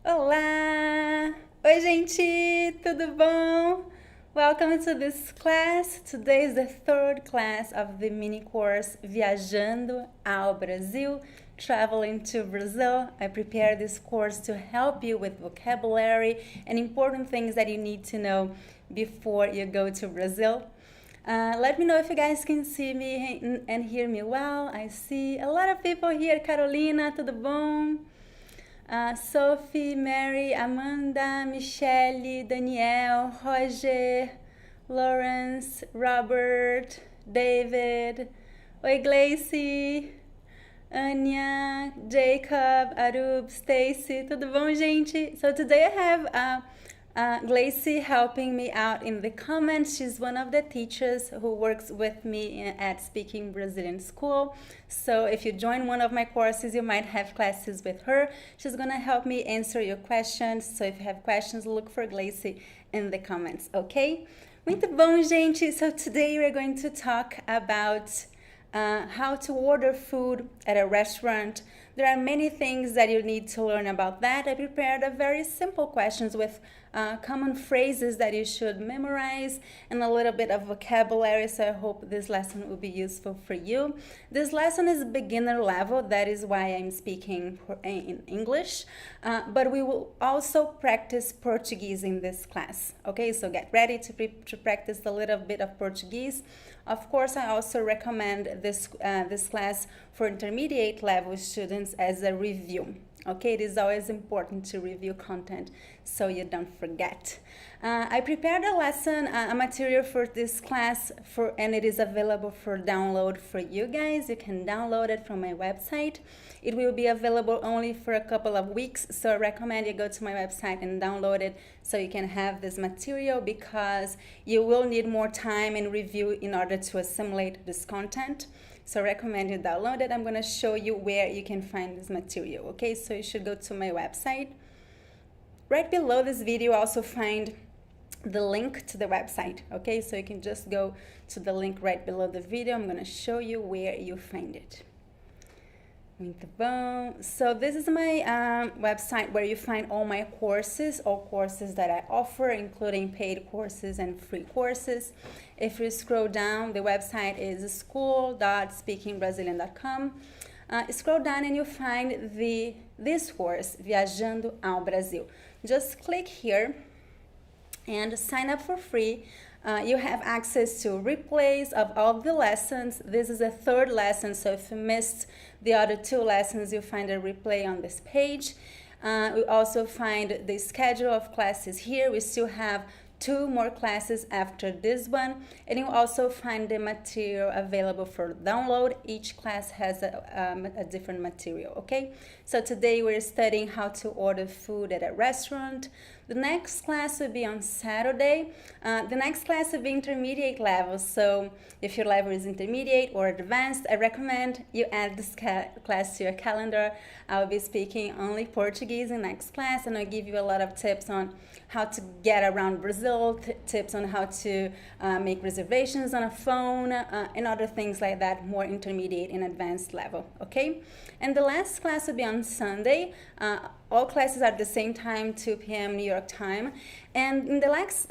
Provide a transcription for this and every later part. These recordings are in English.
Olá! Oi, gente! Tudo bom? Welcome to this class. Today is the third class of the mini course Viajando ao Brasil, traveling to Brazil. I prepared this course to help you with vocabulary and important things that you need to know before you go to Brazil. Let me know if you guys can see me and hear me well. I see a lot of people here. Carolina, tudo bom? Sophie, Mary, Amanda, Michelle, Danielle, Roger, Lawrence, Robert, David, oi Gleice, Anya, Jacob, Arub, Stacy, tudo bom, gente? So today I have Gleice helping me out in the comments. She's one of the teachers who works with me at Speaking Brazilian School. So if you join one of my courses, you might have classes with her. She's going to help me answer your questions. So if you have questions, look for Gleice in the comments, okay? Muito bom, gente. So today we're going to talk about how to order food at a restaurant. There are many things that you need to learn about that. I prepared a very simple questions with common phrases that you should memorize and a little bit of vocabulary, so I hope this lesson will be useful for you. This lesson is beginner level, that is why I'm speaking in English, but we will also practice Portuguese in this class, okay? So get ready to practice a little bit of Portuguese. Of course, I also recommend this class for intermediate level students as a review. Okay, it is always important to review content so you don't forget. I prepared a lesson, a material for this class, and it is available for download for you guys. You can download it from my website. It will be available only for a couple of weeks, so I recommend you go to my website and download it so you can have this material, because you will need more time and review in order to assimilate this content. So I recommend you download it. I'm going to show you where you can find this material, okay? So you should go to my website. Right below this video, also find the link to the website, okay? So you can just go to the link right below the video. I'm going to show you where you find it. Muito bom. So this is my website where you find all my courses, all courses that I offer, including paid courses and free courses. If you scroll down, the website is school.speakingbrazilian.com. Scroll down and you find this course, Viajando ao Brasil. Just click here and sign up for free. You have access to replays of all the lessons. This is the third lesson, so if you missed the other two lessons, you'll find a replay on this page. We also find the schedule of classes here. We still have 2 more classes after this one, and you also find the material available for download. Each class has a different material, okay? So today we're studying how to order food at a restaurant. The next class will be on Saturday. The next class will be intermediate level, so if your level is intermediate or advanced, I recommend you add this class to your calendar. I'll be speaking only Portuguese in next class, and I'll give you a lot of tips on how to get around Brazil, tips on how to make reservations on a phone, and other things like that, more intermediate and advanced level, okay? And the last class will be on Sunday. All classes are at the same time, 2 p.m. New York time. And in the last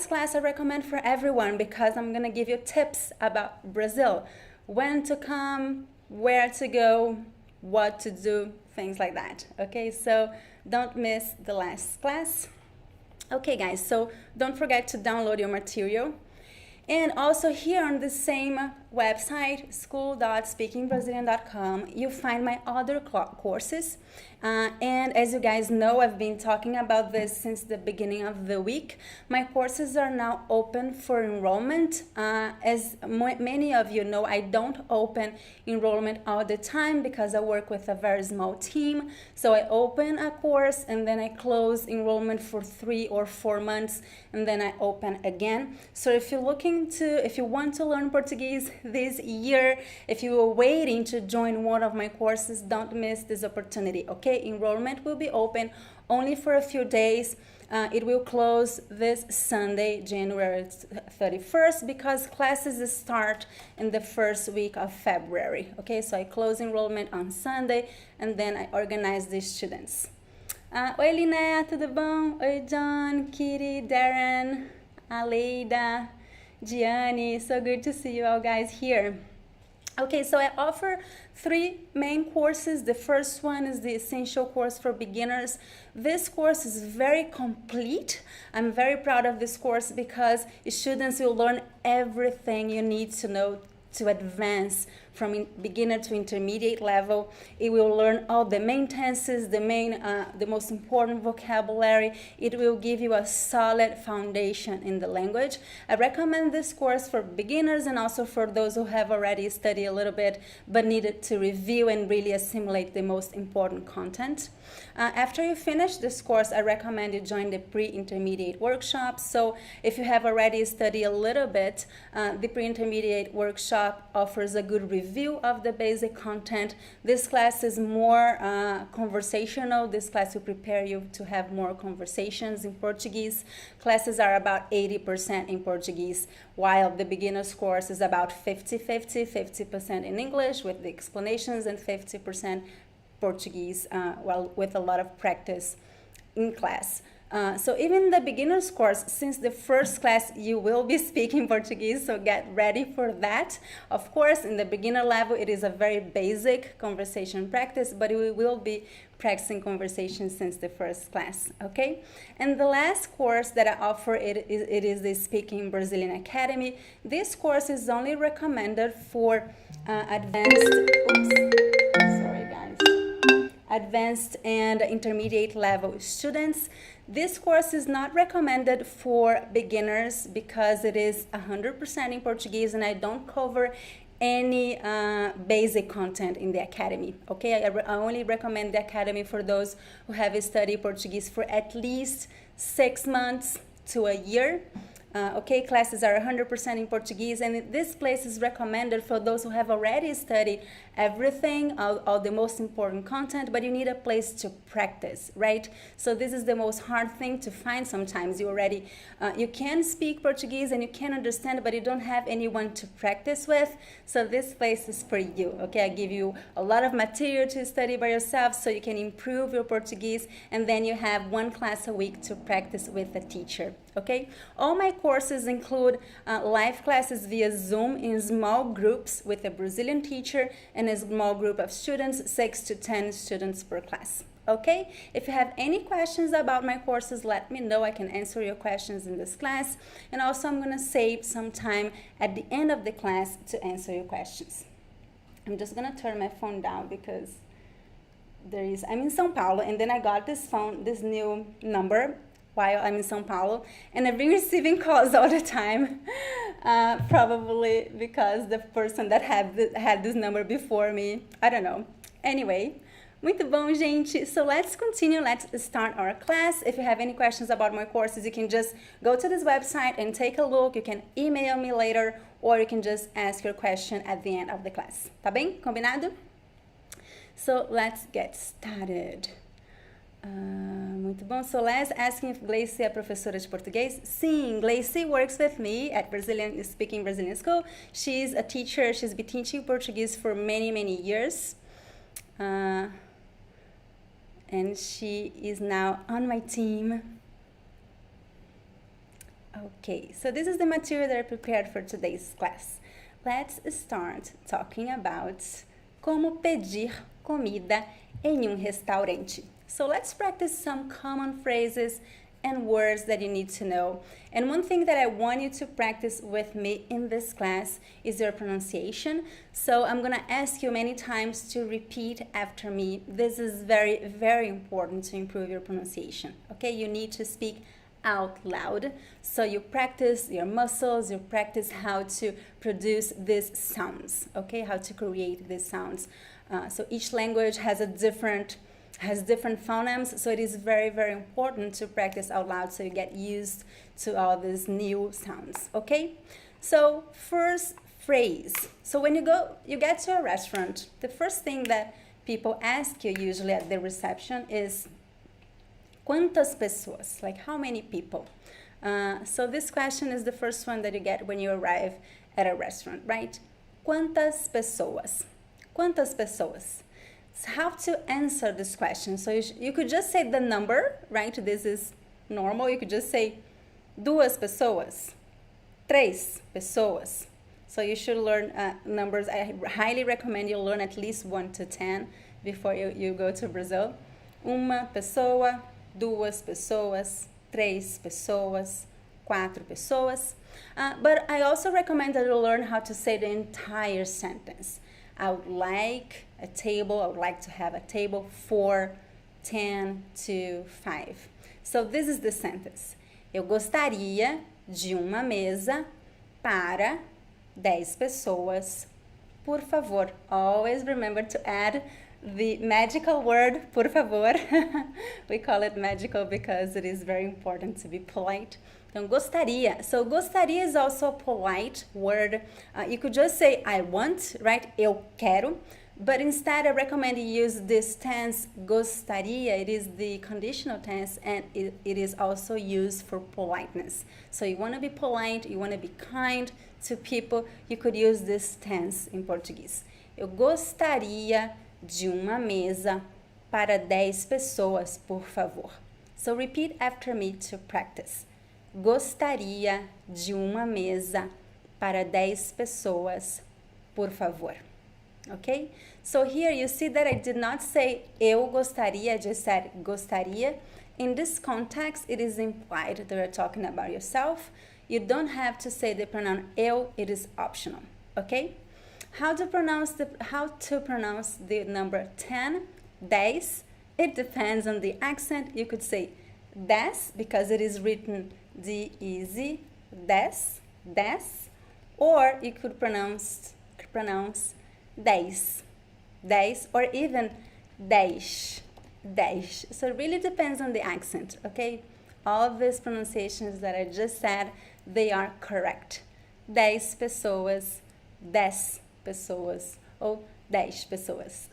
class I recommend for everyone, because I'm gonna give you tips about Brazil. When to come, where to go, what to do, things like that, okay? So don't miss the last class. Okay guys, so don't forget to download your material. And also here on the same website, school.speakingbrazilian.com, you find my other courses. And as you guys know, I've been talking about this since the beginning of the week. My courses are now open for enrollment. As many of you know, I don't open enrollment all the time because I work with a very small team. So I open a course and then I close enrollment for 3 or 4 months, and then I open again. So if you want to learn Portuguese this year, if you are waiting to join one of my courses, don't miss this opportunity, okay? Enrollment will be open only for a few days. It will close this Sunday, January 31st, because classes start in the first week of February, okay? So I close enrollment on Sunday, and then I organize the students. Oi, Liné, tudo bom? Oi, John, Kitty, Darren, Aleida, Gianni. So good to see you all guys here. Okay, so I offer 3 main courses. The first one is the Essential Course for Beginners. This course is very complete. I'm very proud of this course because students will learn everything you need to know to advance from beginner to intermediate level. It will learn all the main tenses, the most important vocabulary. It will give you a solid foundation in the language. I recommend this course for beginners and also for those who have already studied a little bit but needed to review and really assimilate the most important content. After you finish this course, I recommend you join the pre-intermediate workshop. So if you have already studied a little bit, the pre-intermediate workshop offers a good review of the basic content. This class is more conversational. This class will prepare you to have more conversations in Portuguese. Classes are about 80% in Portuguese, while the beginner's course is about 50-50, 50% in English with the explanations and 50% Portuguese, well, with a lot of practice in class. So even the beginner's course, since the first class you will be speaking Portuguese, so get ready for that. Of course, in the beginner level, it is a very basic conversation practice, but we will be practicing conversation since the first class, okay? And the last course that I offer, it is the Speaking Brazilian Academy. This course is only recommended for advanced and intermediate level students. This course is not recommended for beginners because it is 100% in Portuguese and I don't cover any basic content in the academy, okay? I only recommend the academy for those who have studied Portuguese for at least 6 months to a year. Okay, classes are 100% in Portuguese, and this place is recommended for those who have already studied everything, all the most important content, but you need a place to practice, right? So this is the most hard thing to find sometimes. You can speak Portuguese and you can understand, but you don't have anyone to practice with, so this place is for you, okay? I give you a lot of material to study by yourself so you can improve your Portuguese, and then you have 1 class a week to practice with a teacher, okay? All my courses include live classes via Zoom in small groups with a Brazilian teacher and a small group of students, 6 to 10 students per class. Okay? If you have any questions about my courses, let me know. I can answer your questions in this class. And also I'm going to save some time at the end of the class to answer your questions. I'm just going to turn my phone down because I'm in São Paulo, and then I got this new number while I'm in São Paulo, and I've been receiving calls all the time, probably because the person that had this number before me, I don't know. Anyway, muito bom, gente. So let's continue. Let's start our class. If you have any questions about my courses, you can just go to this website and take a look. You can email me later, or you can just ask your question at the end of the class. Tá bem? Combinado? So let's get started. Muito bom. So let's asking if Gleice é professora de português. Sim, Gleice works with me at Speaking Brazilian School. She's a teacher. She's been teaching Portuguese for many, many years. And she is now on my team. Okay, so this is the material that I prepared for today's class. Let's start talking about como pedir comida em restaurante. So let's practice some common phrases and words that you need to know. And one thing that I want you to practice with me in this class is your pronunciation. So I'm going to ask you many times to repeat after me. This is very, very important to improve your pronunciation. Okay, you need to speak out loud. So you practice your muscles, you practice how to produce these sounds, okay, how to create these sounds. So each language has different phonemes, so it is very, very important to practice out loud so you get used to all these new sounds, okay? So first phrase. So when you get to a restaurant, the first thing that people ask you usually at the reception is ¿cuántas pessoas? Like how many people? So this question is the first one that you get when you arrive at a restaurant, right? ¿Cuántas pessoas? ¿Cuántas pessoas? how to answer this question. So you could just say the number, right? This is normal. You could just say duas pessoas, três pessoas. So you should learn numbers. I highly recommend you learn at least 1 to 10 before you go to Brazil. Uma pessoa, duas pessoas, três pessoas, quatro pessoas. But I also recommend that you learn how to say the entire sentence. I would like a table. I would like to have a table for 10 to 5. So this is the sentence. Eu gostaria de uma mesa para 10 pessoas, por favor. Always remember to add the magical word, por favor. We call it magical because it is very important to be polite. Então, gostaria. So, gostaria is also a polite word. You could just say, I want, right? Eu quero. But instead, I recommend you use this tense, gostaria. It is the conditional tense, and it is also used for politeness. So you want to be polite, you want to be kind to people, you could use this tense in Portuguese. Eu gostaria de uma mesa para 10 pessoas, por favor. So repeat after me to practice. Gostaria de uma mesa para 10 pessoas, por favor. Okay? So here you see that I did not say eu gostaria, I just said gostaria. In this context, it is implied that you're talking about yourself. You don't have to say the pronoun eu, it is optional. Okay? How to pronounce the number 10, 10? It depends on the accent. You could say des because it is written D-E-Z, des, or you could pronounce 10, or even 10. So it really depends on the accent, okay? All of these pronunciations that I just said, they are correct. 10 pessoas, 10 pessoas, or 10 pessoas.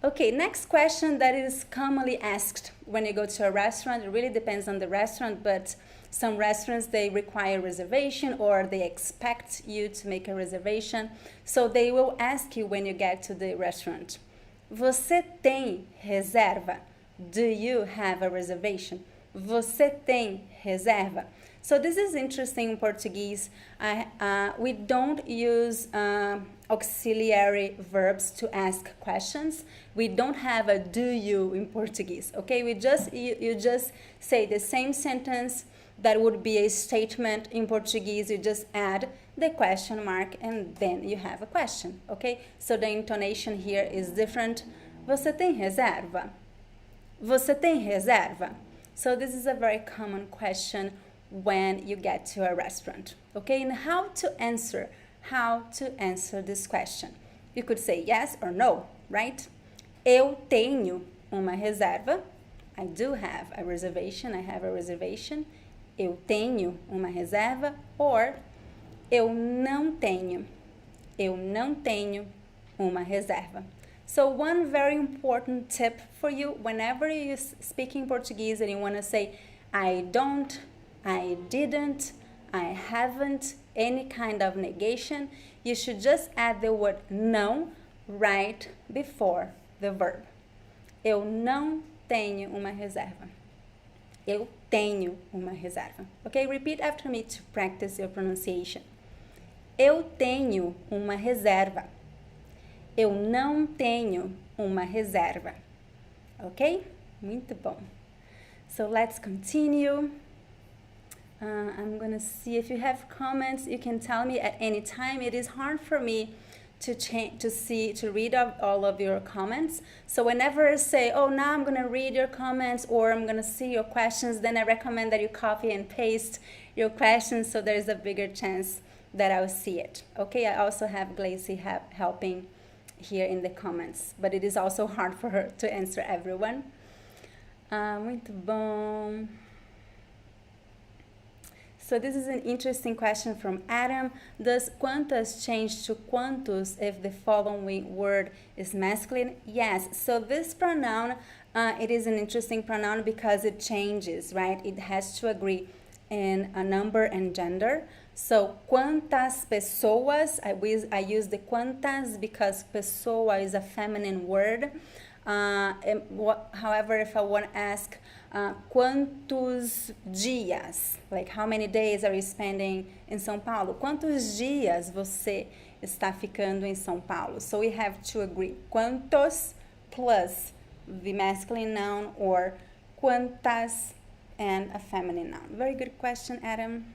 Okay, next question that is commonly asked when you go to a restaurant. It really depends on the restaurant, but some restaurants, they require reservation or they expect you to make a reservation. So they will ask you when you get to the restaurant, você tem reserva? Do you have a reservation? Você tem reserva? So this is interesting in Portuguese. We don't use auxiliary verbs to ask questions. We don't have a do you in Portuguese, okay? You just say the same sentence that would be a statement in Portuguese. You just add the question mark and then you have a question, okay? So the intonation here is different. Você tem reserva? Você tem reserva? So this is a very common question when you get to a restaurant, okay? And how to answer this question. You could say yes or no, right? Eu tenho uma reserva. I do have a reservation. I have a reservation. Eu tenho uma reserva. Or eu não tenho. Eu não tenho uma reserva. So one very important tip for you whenever you speak in Portuguese and you want to say I don't, I didn't, I haven't, any kind of negation, you should just add the word não right before the verb. Eu não tenho uma reserva. Eu tenho uma reserva. Okay, repeat after me to practice your pronunciation. Eu tenho uma reserva. Eu não tenho uma reserva. Okay? Muito bom. So let's continue. I'm going to see if you have comments. You can tell me at any time. It is hard for me to read all of your comments. So whenever I say, oh, now I'm going to read your comments or I'm going to see your questions, then I recommend that you copy and paste your questions so there's a bigger chance that I'll see it. Okay, I also have Glacy helping here in the comments, but it is also hard for her to answer everyone. Muito bom. So this is an interesting question from Adam. Does quantas change to quantos if the following word is masculine? Yes. So this pronoun, it is an interesting pronoun because it changes, right? It has to agree in a number and gender. So, quantas pessoas, I use the quantas because pessoa is a feminine word. However, if I want to ask quantos dias, like how many days are you spending in São Paulo? Quantos dias você está ficando em São Paulo? So we have to agree. Quantos plus the masculine noun or quantas and a feminine noun. Very good question, Adam.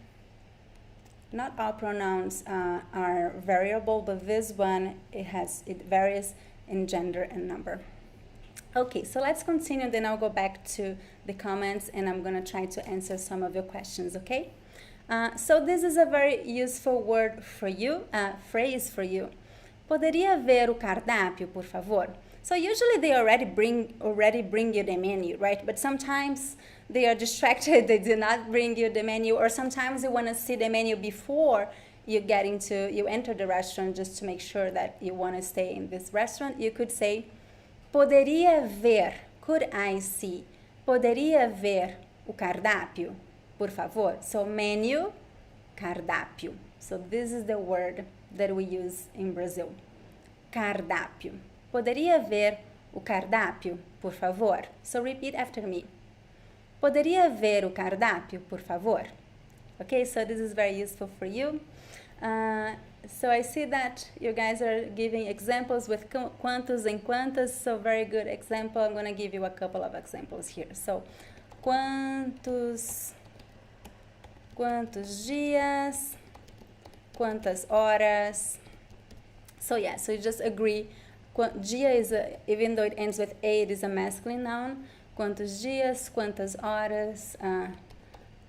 Not all pronouns are variable, but this one, it varies in gender and number. Okay, so let's continue, then I'll go back to the comments and I'm going to try to answer some of your questions, okay? So this is a very useful word for you, phrase for you. Poderia ver o cardápio, por favor? So usually they already bring you the menu, right? But sometimes they are distracted, they do not bring you the menu, or sometimes you want to see the menu before you enter the restaurant just to make sure that you want to stay in this restaurant. You could say, poderia ver, could I see, poderia ver o cardápio, por favor? So menu, cardápio. So this is the word that we use in Brazil. Cardápio. Poderia ver o cardápio, por favor? So repeat after me. Poderia ver o cardápio, por favor? Okay, so this is very useful for you. So I see that you guys are giving examples with quantos and quantas, so very good example. I'm going to give you a couple of examples here. So, quantos dias, quantas horas. So yeah, so you just agree. Dia is, even though it ends with a, it is a masculine noun. Quantos dias, quantas horas,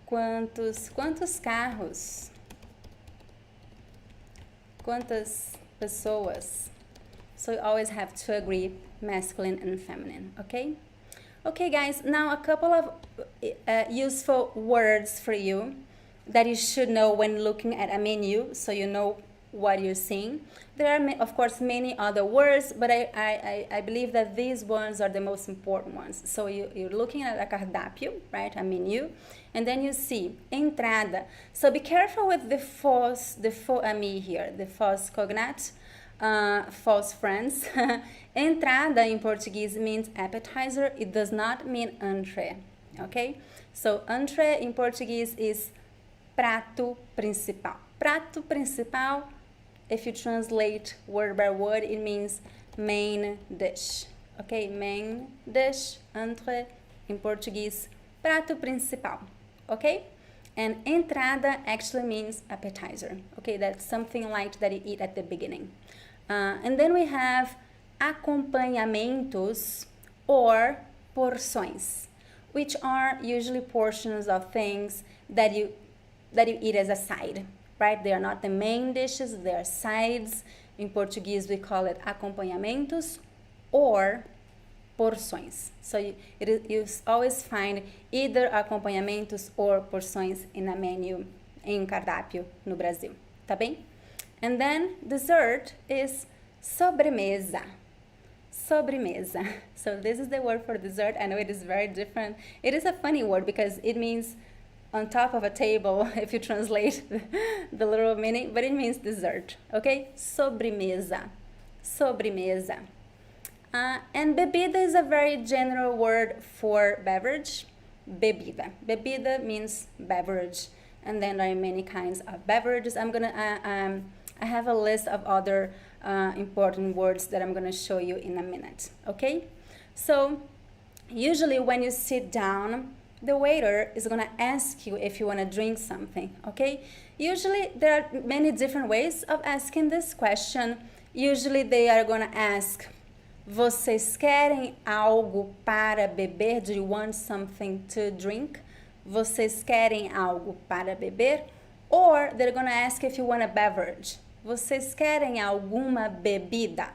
quantos carros. Quantas pessoas. So you always have to agree masculine and feminine, okay? Okay, guys, now a couple of useful words for you that you should know when looking at a menu so you know what you're seeing. There are, of course, many other words, but I believe that these ones are the most important ones. So you're looking at a cardápio, right, a menu, and then you see entrada. So be careful with the false ami here, the false cognate, false friends. Entrada in Portuguese means appetizer. It does not mean entrée, okay? So entrée in Portuguese is prato principal. Prato principal, if you translate word by word, it means main dish. Okay, main dish, entrée in Portuguese, prato principal. Okay? And entrada actually means appetizer. Okay, that's something light that you eat at the beginning. And then we have acompanhamentos or porções, which are usually portions of things that you eat as a side. Right? They are not the main dishes, they are sides. In Portuguese, we call it acompanhamentos or porções. So you always find either acompanhamentos or porções in a menu, em cardápio no Brasil. Tá bem? And then dessert is sobremesa. Sobremesa. So this is the word for dessert. I know it is very different. It is a funny word because it means on top of a table, if you translate the literal meaning, but it means dessert, okay? Sobremesa, sobremesa. And bebida is a very general word for beverage, bebida. Bebida means beverage, and then there are many kinds of beverages. I have a list of other important words that I'm gonna show you in a minute, okay? So, usually when you sit down, the waiter is going to ask you if you want to drink something, okay? Usually there are many different ways of asking this question. Usually they are going to ask, vocês querem algo para beber? Do you want something to drink? Vocês querem algo para beber? Or they're going to ask if you want a beverage. Vocês querem alguma bebida?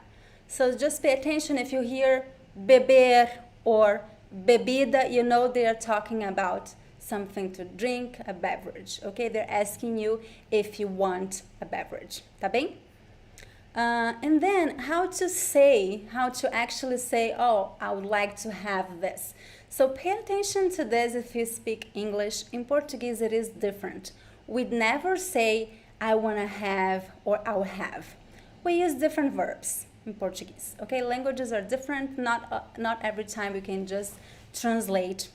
So just pay attention if you hear beber or bebida, you know they are talking about something to drink, a beverage, okay? They're asking you if you want a beverage, tá bem? And then how to actually say, oh, I would like to have this. So pay attention to this if you speak English. In Portuguese, it is different. we'd never say I wanna have or I'll have. We use different verbs in Portuguese, okay? Languages are different, not every time we can just translate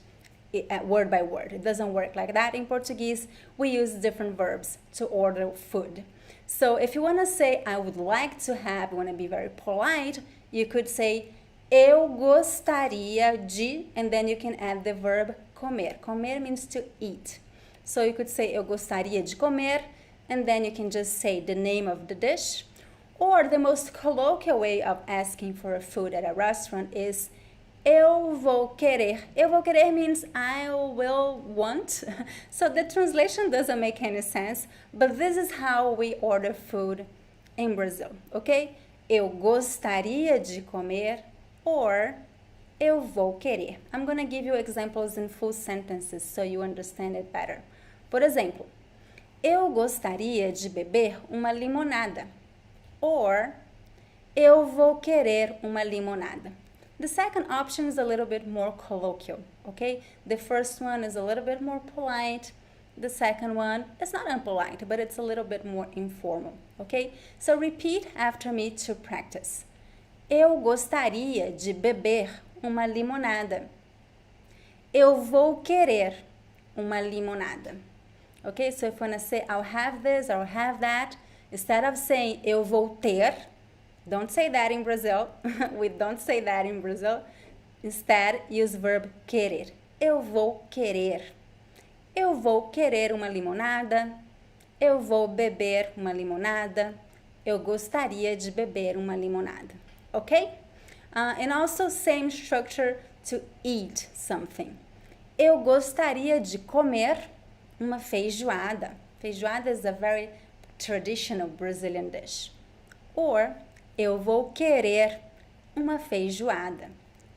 it word by word. It doesn't work like that in Portuguese. We use different verbs to order food. So if you wanna say I would like to have, you wanna be very polite, you could say eu gostaria de, and then you can add the verb comer. Comer means to eat. So you could say eu gostaria de comer, and then you can just say the name of the dish. Or the most colloquial way of asking for a food at a restaurant is eu vou querer. Eu vou querer means I will want. So the translation doesn't make any sense, but this is how we order food in Brazil, okay? Eu gostaria de comer, or eu vou querer. I'm gonna give you examples in full sentences so you understand it better. Por exemplo, eu gostaria de beber uma limonada, or eu vou querer uma limonada. The second option is a little bit more colloquial, okay? The first one is a little bit more polite. The second one is not unpolite, but it's a little bit more informal, okay? So repeat after me to practice. Eu gostaria de beber uma limonada. Eu vou querer uma limonada. Okay, so if you want to say I'll have this or I'll have that, instead of saying eu vou ter, don't say that in Brazil. We don't say that in Brazil. Instead, use verb querer. Eu vou querer. Eu vou querer uma limonada. Eu vou beber uma limonada. Eu gostaria de beber uma limonada. Okay? And also same structure to eat something. Eu gostaria de comer uma feijoada. Feijoada is a very traditional Brazilian dish. Or, eu vou querer uma feijoada.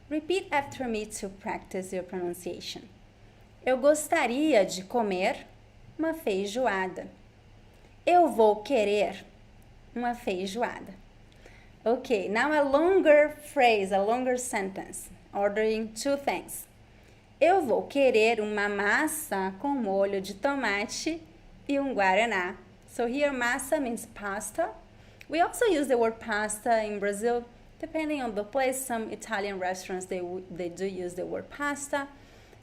Repeat after me to practice your pronunciation. Eu gostaria de comer uma feijoada. Eu vou querer uma feijoada. Okay, now a longer phrase, a longer sentence, ordering two things. Eu vou querer uma massa com molho de tomate e guaraná. So here massa means pasta. We also use the word pasta in Brazil. Depending on the place, some Italian restaurants, they do use the word pasta.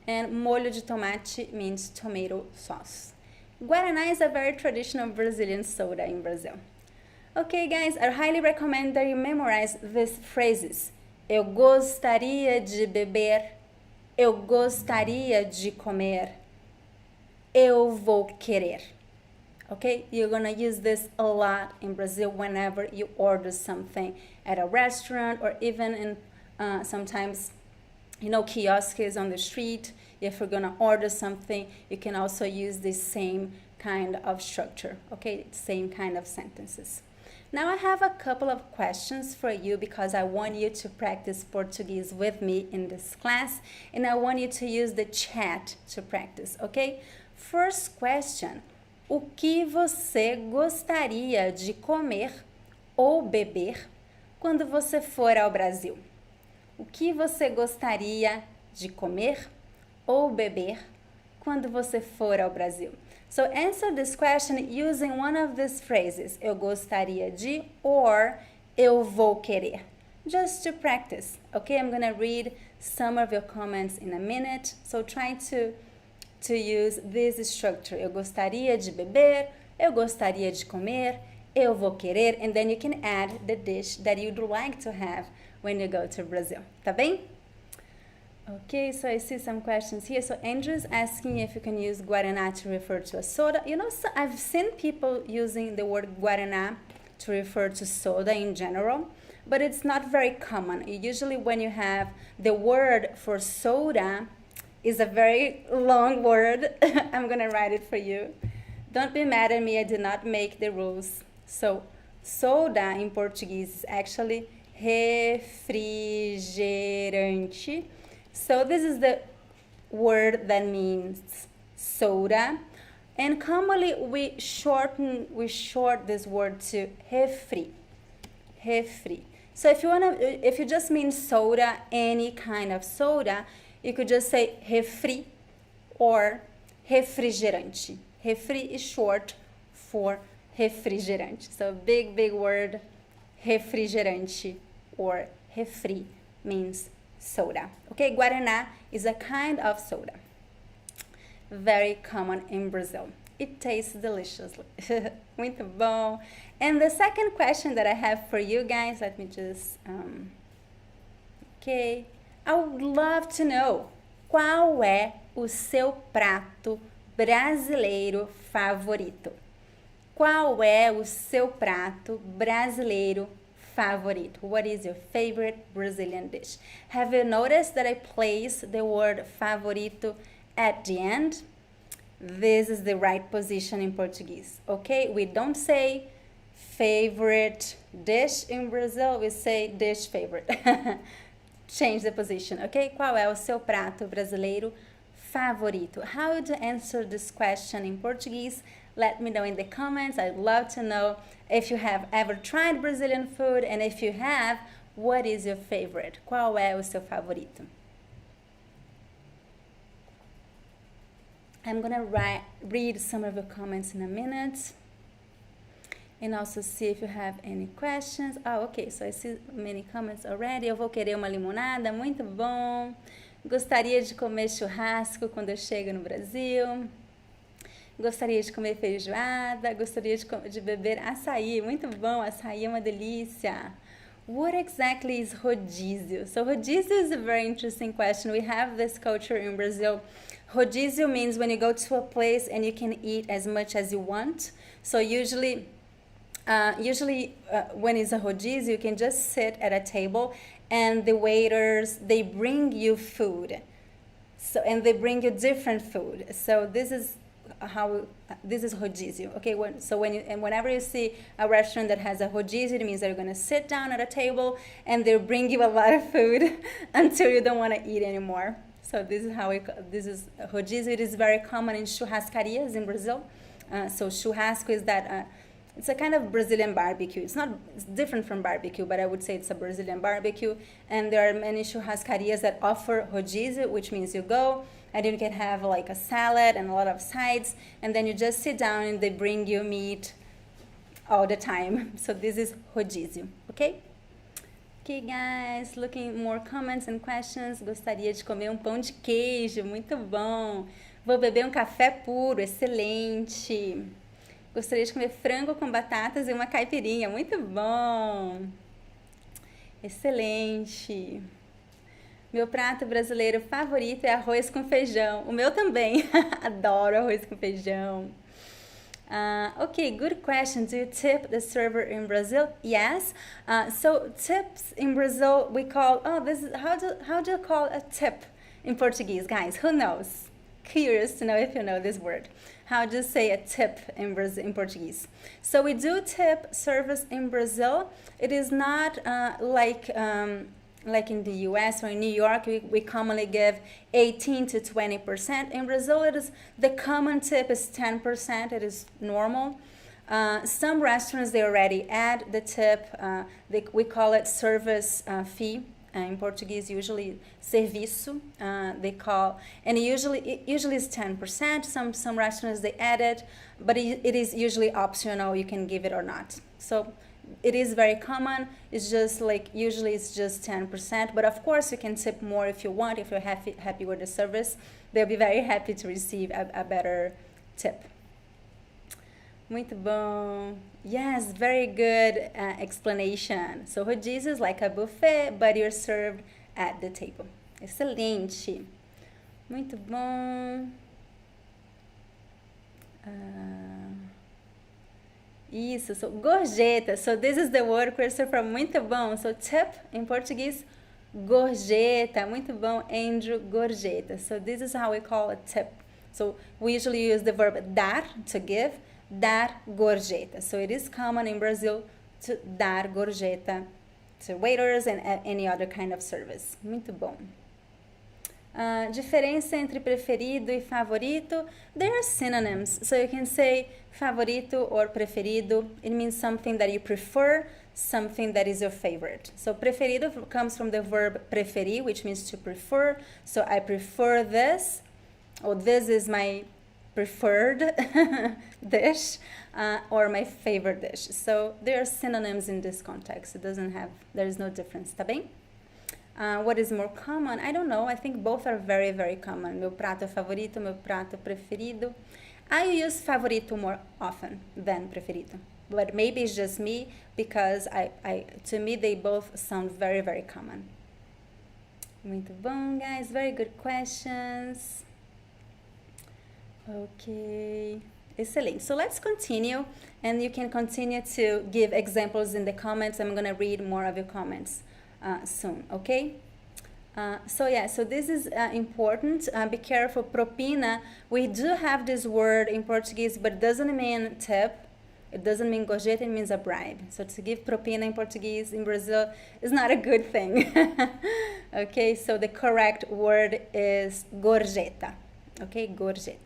And molho de tomate means tomato sauce. Guaraná is a very traditional Brazilian soda in Brazil. Okay, guys, I highly recommend that you memorize these phrases. Eu gostaria de beber. Eu gostaria de comer. Eu vou querer. Okay, you're gonna use this a lot in Brazil whenever you order something at a restaurant or even in sometimes, you know, kiosks on the street. If you're gonna order something, you can also use the same kind of structure, okay, same kind of sentences. Now I have a couple of questions for you because I want you to practice Portuguese with me in this class, and I want you to use the chat to practice, okay? First question, o que você gostaria de comer ou beber quando você for ao Brasil? O que você gostaria de comer ou beber quando você for ao Brasil? So answer this question using one of these phrases. Eu gostaria de or eu vou querer. Just to practice. Okay, I'm going to read some of your comments in a minute. So try to use this structure. Eu gostaria de beber, eu gostaria de comer, eu vou querer, and then you can add the dish that you'd like to have when you go to Brazil. Tá bem? Okay, so I see some questions here. So Andrew's asking if you can use guaraná to refer to a soda. You know, so I've seen people using the word guaraná to refer to soda in general, but it's not very common. Usually when you have the word for soda is a very long word. I'm gonna write it for you. Don't be mad at me, I did not make the rules. So soda in Portuguese is actually refrigerante. So this is the word that means soda, and commonly we short this word to refri. So if you just mean soda, any kind of soda, you could just say refri or refrigerante. Refri is short for refrigerante. So big, big word, refrigerante, or refri means soda. Okay, Guaraná is a kind of soda. Very common in Brazil. It tastes deliciously. Muito bom. And the second question that I have for you guys, let me just, okay. I would love to know, qual é o seu prato brasileiro favorito? Qual é o seu prato brasileiro favorito? What is your favorite Brazilian dish? Have you noticed that I place the word favorito at the end? This is the right position in Portuguese, okay? We don't say favorite dish in Brazil, we say dish favorite. Change the position, okay? Qual é o seu prato brasileiro favorito? How would you answer this question in Portuguese? Let me know in the comments. I'd love to know if you have ever tried Brazilian food, and if you have, what is your favorite? Qual é o seu favorito? I'm gonna read some of the comments in a minute, and also see if you have any questions. Oh, okay, so I see many comments already. Eu vou querer uma limonada, muito bom. Gostaria de comer churrasco quando eu chego no Brasil. Gostaria de comer feijoada. Gostaria de beber açaí, muito bom. Açaí é uma delícia. What exactly is rodízio? So rodízio is a very interesting question. We have this culture in Brazil. Rodízio means when you go to a place and you can eat as much as you want. So usually when it's a rodízio, you can just sit at a table and the waiters, they bring you food. So, and they bring you different food. So this is rodízio, okay? Whenever you see a restaurant that has a rodízio, it means they're going to sit down at a table and they'll bring you a lot of food until you don't want to eat anymore. So this is rodízio. It is very common in churrascarias in Brazil. So churrasco is that, it's a kind of Brazilian barbecue. It's different from barbecue, but I would say it's a Brazilian barbecue. And there are many churrascarias that offer rodízio, which means you go and you can have like a salad and a lot of sides, and then you just sit down and they bring you meat all the time. So this is rodízio, okay? Okay, guys, looking more comments and questions. Gostaria de comer pão de queijo, muito bom. Vou beber café puro, excelente. Gostaria de comer frango com batatas e uma caipirinha, muito bom. Excelente. Meu prato brasileiro favorito é arroz com feijão. O meu também. Adoro arroz com feijão. Okay, good question. Do you tip the server in Brazil? Yes. So tips in Brazil we call, how do you call a tip in Portuguese, guys? Who knows? Curious to know if you know this word. How do you say a tip in Portuguese? So we do tip service in Brazil. It is not like in the US or in New York, we commonly give 18 to 20%. In Brazil, the common tip is 10%. It is normal. Some restaurants, they already add the tip. We call it service fee. In Portuguese, usually serviço, they call, and it usually is 10%. Some restaurants, they add it, but it is usually optional. You can give it or not. So it is very common. It's just like, usually it's just 10%, but of course you can tip more if you want. If you're happy with the service, they'll be very happy to receive a better tip. Muito bom. Yes, very good explanation. So rodízio is like a buffet, but you're served at the table. Excelente. Muito bom. Isso, so gorjeta. So this is the word, Christopher. Muito bom. So tip in Portuguese, gorjeta. Muito bom, Andrew, gorjeta. So this is how we call a tip. So we usually use the verb dar, to give, dar gorjeta. So it is common in Brazil to dar gorjeta to waiters and any other kind of service. Muito bom. Diferença entre preferido e favorito. They are synonyms. So you can say favorito or preferido. It means something that you prefer, something that is your favorite. So preferido comes from the verb preferir, which means to prefer. So I prefer this, or this is my preferred dish or my favorite dish. So there are synonyms in this context. There is no difference, tá bem? What is more common? I don't know. I think both are very, very common. Meu prato favorito, meu prato preferido. I use favorito more often than preferido. But maybe it's just me because to me they both sound very, very common. Muito bom, guys. Very good questions. Okay. Excellent. So let's continue, and you can continue to give examples in the comments. I'm going to read more of your comments soon, okay? So this is important. Be careful. Propina, we do have this word in Portuguese, but it doesn't mean tip. It doesn't mean gorjeta, it means a bribe. So to give propina in Portuguese in Brazil is not a good thing. Okay, so the correct word is gorjeta. Okay, gorjeta.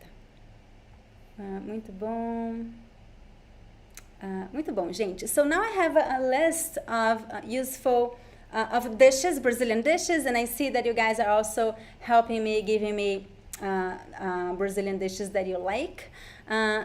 Muito bom. Muito bom, gente. So now I have a list of useful of dishes, Brazilian dishes, and I see that you guys are also helping me, giving me Brazilian dishes that you like.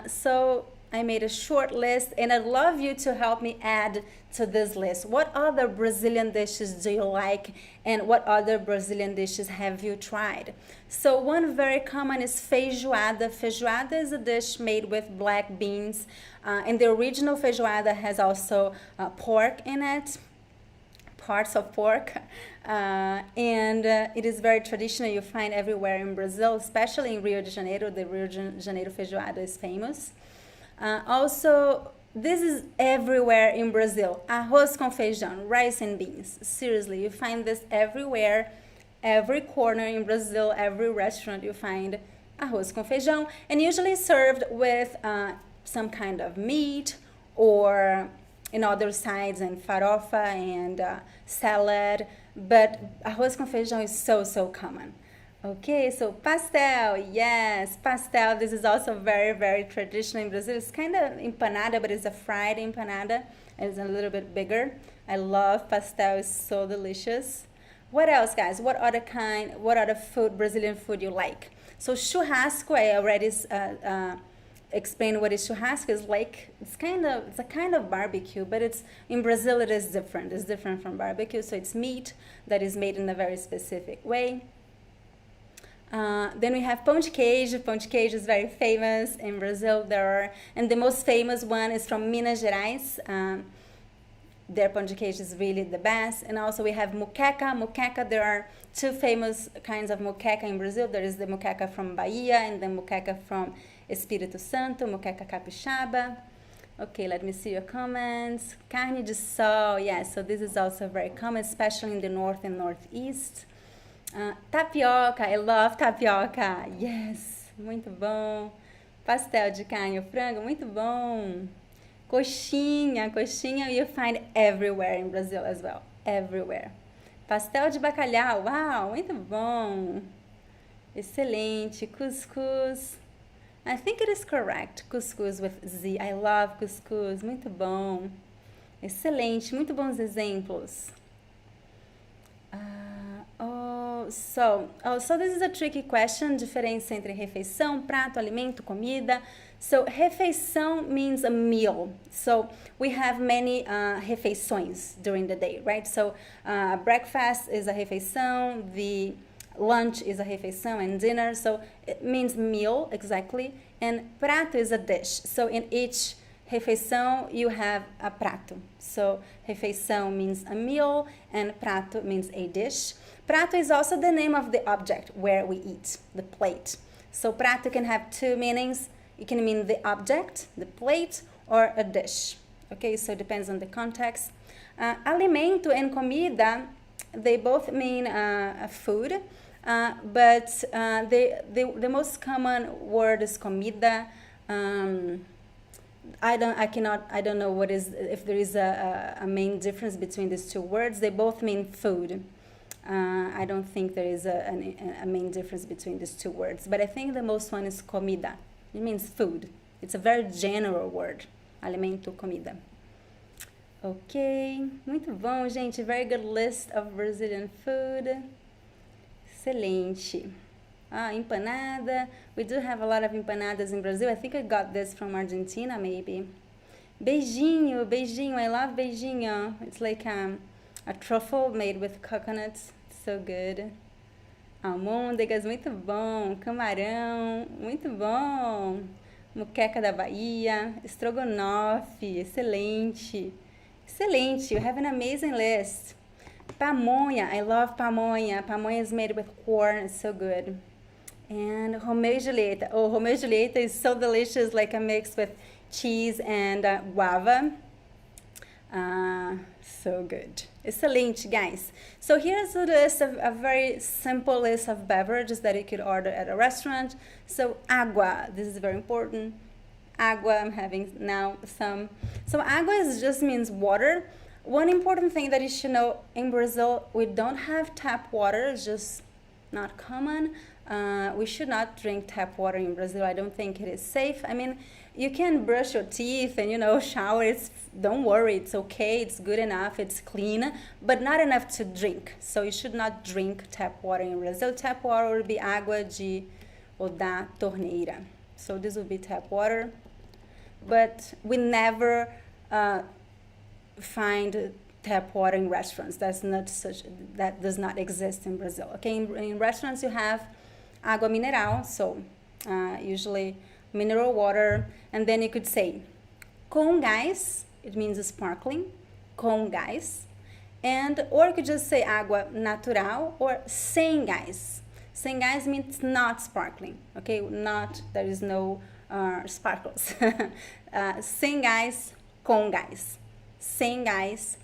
So I made a short list, and I'd love you to help me add to this list. What other Brazilian dishes do you like, and what other Brazilian dishes have you tried? So one very common is feijoada. Feijoada is a dish made with black beans, and the original feijoada has also pork in it, parts of pork, and it is very traditional. You find everywhere in Brazil, especially in Rio de Janeiro. The Rio de Janeiro feijoada is famous. Also, this is everywhere in Brazil. Arroz com feijão, rice and beans. Seriously, you find this everywhere, every corner in Brazil, every restaurant you find arroz com feijão, and usually served with some kind of meat, or in other sides, and farofa and salad. But arroz com feijão is so common. Okay, so pastel, yes, pastel. This is also very, very traditional in Brazil. It's kind of empanada, but it's a fried empanada. It's a little bit bigger. I love pastel. It's so delicious. What else, guys? What other food, Brazilian food you like? So churrasco, I already explained what is churrasco. It's a kind of barbecue, but in Brazil it is different. It's different from barbecue. So it's meat that is made in a very specific way. Then we have pão de queijo. Pão de queijo is very famous in Brazil. And the most famous one is from Minas Gerais. Their pão de queijo is really the best. And also we have moqueca. Moqueca, there are two famous kinds of moqueca in Brazil. There is the moqueca from Bahia and the moqueca from Espírito Santo, moqueca capixaba. Okay, let me see your comments. Carne de sol, yes, so this is also very common, especially in the north and northeast. Tapioca, I love tapioca. Yes, muito bom. Pastel de carne ou frango, muito bom. Coxinha you find everywhere in Brazil as well, everywhere. Pastel de bacalhau, uau, muito bom. Excelente. Cuscuz, I think it is correct, cuscuz with Z. I love cuscuz, muito bom. Excelente, muito bons exemplos. So this is a tricky question, diferença entre refeição, prato, alimento, comida. So refeição means a meal. So we have many refeições during the day, right? So breakfast is a refeição, the lunch is a refeição, and dinner. So it means meal, exactly. And prato is a dish. So in each refeição you have a prato. So refeição means a meal, and prato means a dish. Prato is also the name of the object where we eat, the plate. So prato can have two meanings. It can mean the object, the plate, or a dish. Okay, so it depends on the context. Alimento and comida, they both mean food, but the most common word is comida. I don't know if there is a main difference between these two words. They both mean food. I don't think there is a main difference between these two words, but I think the most one is comida. It means food. It's a very general word. Alimento, comida. Ok, muito bom, gente. Very good list of Brazilian food. Excelente. Empanada. We do have a lot of empanadas in Brazil. I think I got this from Argentina, maybe. Beijinho, beijinho. I love beijinho. It's like a truffle made with coconuts. It's so good. Almôndegas, muito bom. Camarão, muito bom. Moqueca da Bahia. Estrogonofe, excelente. Excelente. You have an amazing list. Pamonha. I love pamonha. Pamonha is made with corn. It's so good. And Romeo e Julieta. Oh, Romeo e Julieta is so delicious, like a mix with cheese and guava. So good. Excelente, guys. So here's a list of a very simple list of beverages that you could order at a restaurant. So agua, this is very important. Agua, I'm having now some. So agua just means water. One important thing that you should know, in Brazil, we don't have tap water. It's just not common. We should not drink tap water in Brazil. I don't think it is safe. I mean, you can brush your teeth and, shower. Don't worry. It's okay. It's good enough. It's clean, but not enough to drink. So you should not drink tap water in Brazil. Tap water would be água ou da torneira. So this would be tap water. But we never find tap water in restaurants. That does not exist in Brazil. Okay, in restaurants you have água mineral, so usually mineral water, and then you could say com gás, it means sparkling, com gás, or you could just say água natural or sem gás. Sem gás means not sparkling. Okay, there is no sparkles. Sem gás, com gás. Sem gás,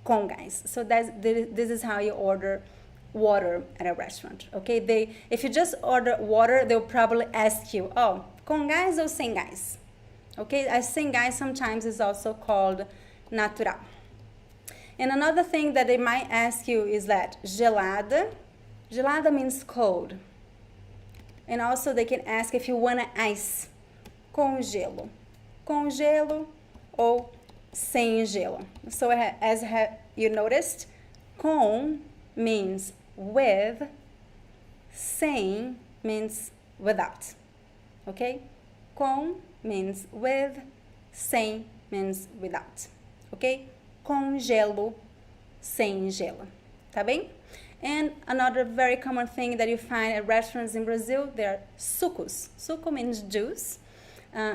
com gás. So this is how you order water at a restaurant. Okay, if you just order water, they'll probably ask you, oh, com gás ou sem gás? Okay, sem gás sometimes is also called natural. And another thing that they might ask you is that gelada. Gelada means cold. And also they can ask if you want ice. Com gelo. Com gelo ou sem gelo. So as you noticed, com means with, sem means without. Okay? Com means with, sem means without. Okay? Com gelo, sem gelo. Tá bem? And another very common thing that you find at restaurants in Brazil, they are sucos. Suco means juice.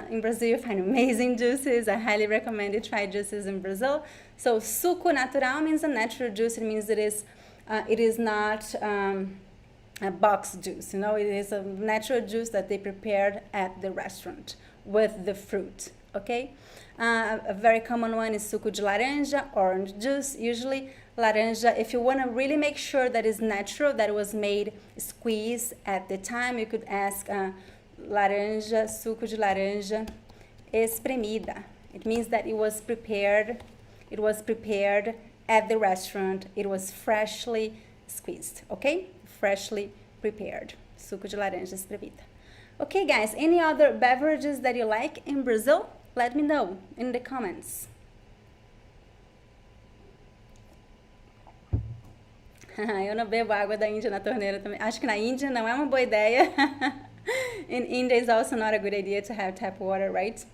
In Brazil, you find amazing juices. I highly recommend you try juices in Brazil. So, suco natural means a natural juice. It means it is not a box juice. It is a natural juice that they prepared at the restaurant with the fruit. Okay? A very common one is suco de laranja, orange juice. Usually, laranja, if you want to really make sure that it's natural, that it was made squeezed at the time, you could ask laranja, suco de laranja espremida. It means that it was prepared at the restaurant. It was freshly squeezed, okay? Freshly prepared. Suco de laranja espremida. Okay, guys, any other beverages that you like in Brazil? Let me know in the comments. Eu não bebo água da Índia na torneira também. Acho que na Índia não é uma boa ideia. In India, it's also not a good idea to have tap water, right?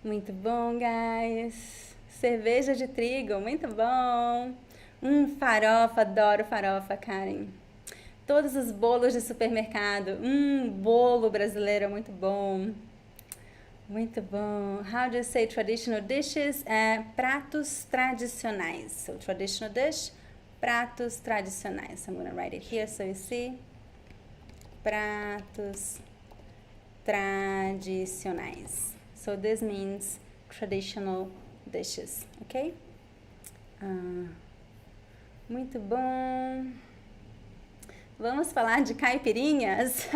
Muito bom, guys. Cerveja de trigo, muito bom. Farofa, adoro farofa, Karen. Todos os bolos de supermercado. Bolo brasileiro, muito bom. Muito bom. How do you say traditional dishes? Pratos tradicionais. So, traditional dish, pratos tradicionais. I'm going to write it here so you see. Pratos tradicionais. So this means traditional dishes, okay? Muito bom. Vamos falar de caipirinhas.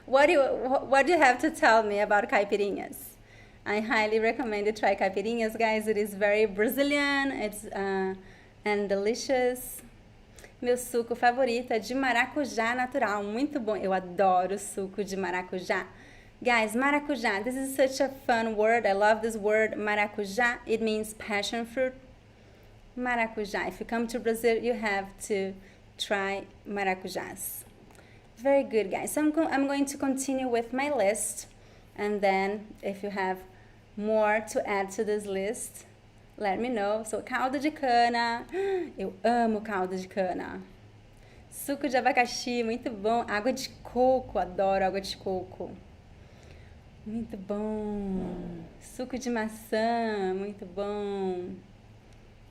What do you have to tell me about caipirinhas? I highly recommend you try caipirinhas, guys. It is very Brazilian. It's and delicious. Meu suco favorito é de maracujá natural, muito bom. Eu adoro suco de maracujá. Guys, maracujá, this is such a fun word. I love this word, maracujá. It means passion fruit. Maracujá. If you come to Brazil, you have to try maracujás. Very good, guys. So I'm going to continue with my list, and then if you have more to add to this list, let me know. So, caldo de cana. Eu amo caldo de cana. Suco de abacaxi, muito bom. Água de coco, adoro água de coco. Muito bom. Suco de maçã, muito bom.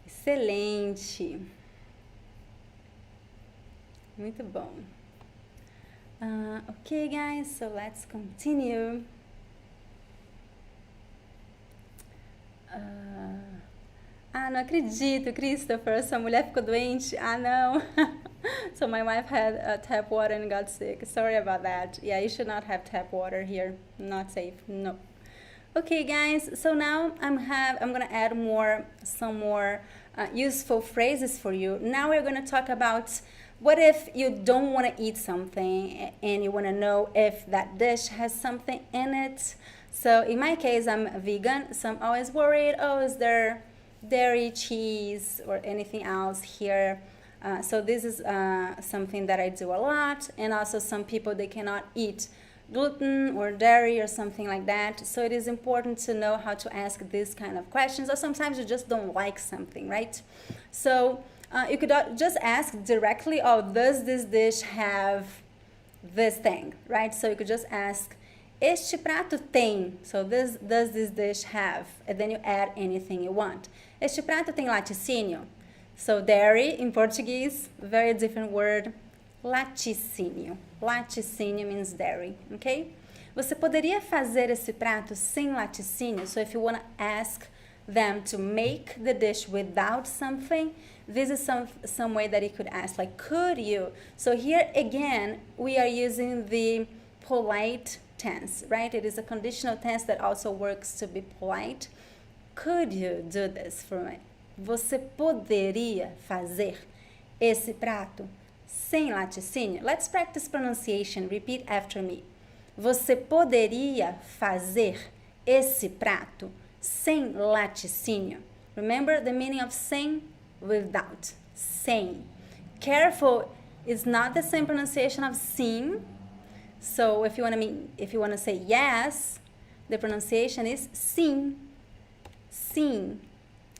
Excelente. Muito bom. Okay, guys, so let's continue. Não acredito, Christopher, essa mulher ficou doente. Não. So my wife had tap water and got sick. Sorry about that. Yeah, you should not have tap water here. Not safe. No. Okay, guys. So now I'm gonna add some more useful phrases for you. Now we're gonna talk about what if you don't want to eat something and you want to know if that dish has something in it. So in my case, I'm vegan, so I'm always worried, is there dairy, cheese, or anything else here? So this is something that I do a lot. And also some people, they cannot eat gluten or dairy or something like that. So it is important to know how to ask these kind of questions. Or sometimes you just don't like something, right? So you could just ask directly, does this dish have this thing, right? So you could just ask, este prato tem, so does this dish have? And then you add anything you want. Este prato tem laticínio? So dairy in Portuguese, very different word, laticínio. Laticínio means dairy, okay? Você poderia fazer esse prato sem laticínio? So if you want to ask them to make the dish without something, this is some way that you could ask, like, could you? So here again, we are using the polite tense, right? It is a conditional tense that also works to be polite. Could you do this for me? Você poderia fazer esse prato sem laticínio? Let's practice pronunciation. Repeat after me. Você poderia fazer esse prato sem laticínio? Remember the meaning of sem? Without. Sem. Careful, it's not the same pronunciation of sim. So if you want to say yes, the pronunciation is sim. Sim.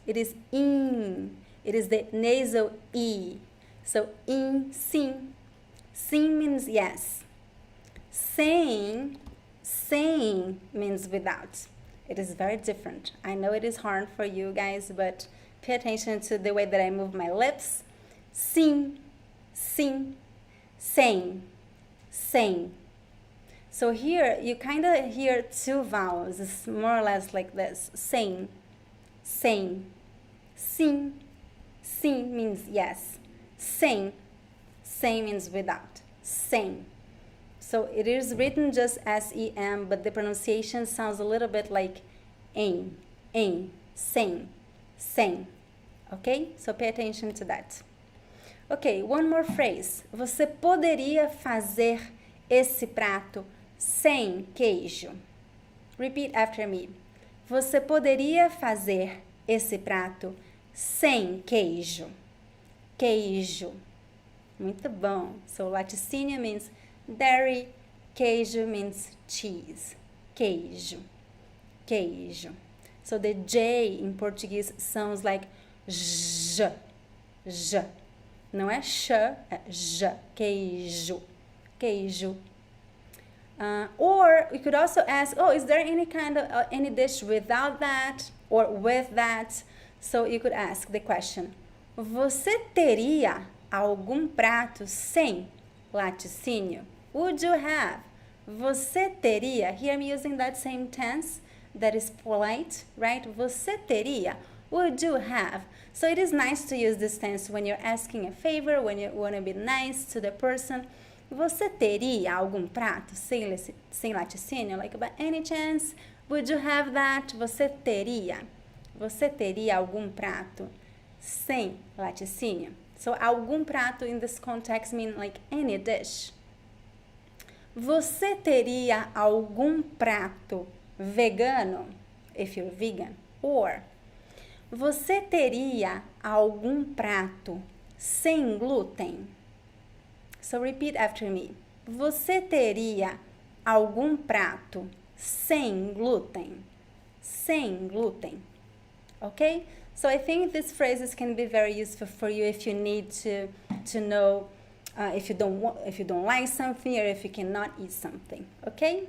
It is in. It is the nasal e. So in, sim. Sim means yes. Sem means without. It is very different. I know it is hard for you guys, but pay attention to the way that I move my lips. Sim, sim, sem, sem. So here, you kind of hear two vowels. It's more or less like this. Sem, sem, sim. Sim means yes. Sem, sem means without. Sem. So it is written just S-E-M, but the pronunciation sounds a little bit like em, sem, sem. Okay? So pay attention to that. Okay, one more phrase. Você poderia fazer esse prato sem queijo? Repeat after me. Você poderia fazer esse prato sem queijo? Queijo. Muito bom. So laticínio means dairy, queijo means cheese. Queijo. Queijo. So the J in Portuguese sounds like J. J. Não é sh, é J. Queijo. Queijo. Or we could also ask, is there any dish without that or with that? So you could ask the question, você teria algum prato sem laticínio? Would you have? Você teria? Here I'm using that same tense that is polite, right? Você teria? Would you have? So it is nice to use this tense when you're asking a favor, when you want to be nice to the person. Você teria algum prato sem laticínio? Like, by any chance, would you have that? Você teria? Você teria algum prato sem laticínio? So, algum prato in this context mean like any dish. Você teria algum prato vegano? If you're vegan. Or, você teria algum prato sem glúten? So repeat after me. Você teria algum prato sem glúten? Sem glúten. Okay? So I think these phrases can be very useful for you if you need to know if you don't like something or if you cannot eat something. Okay?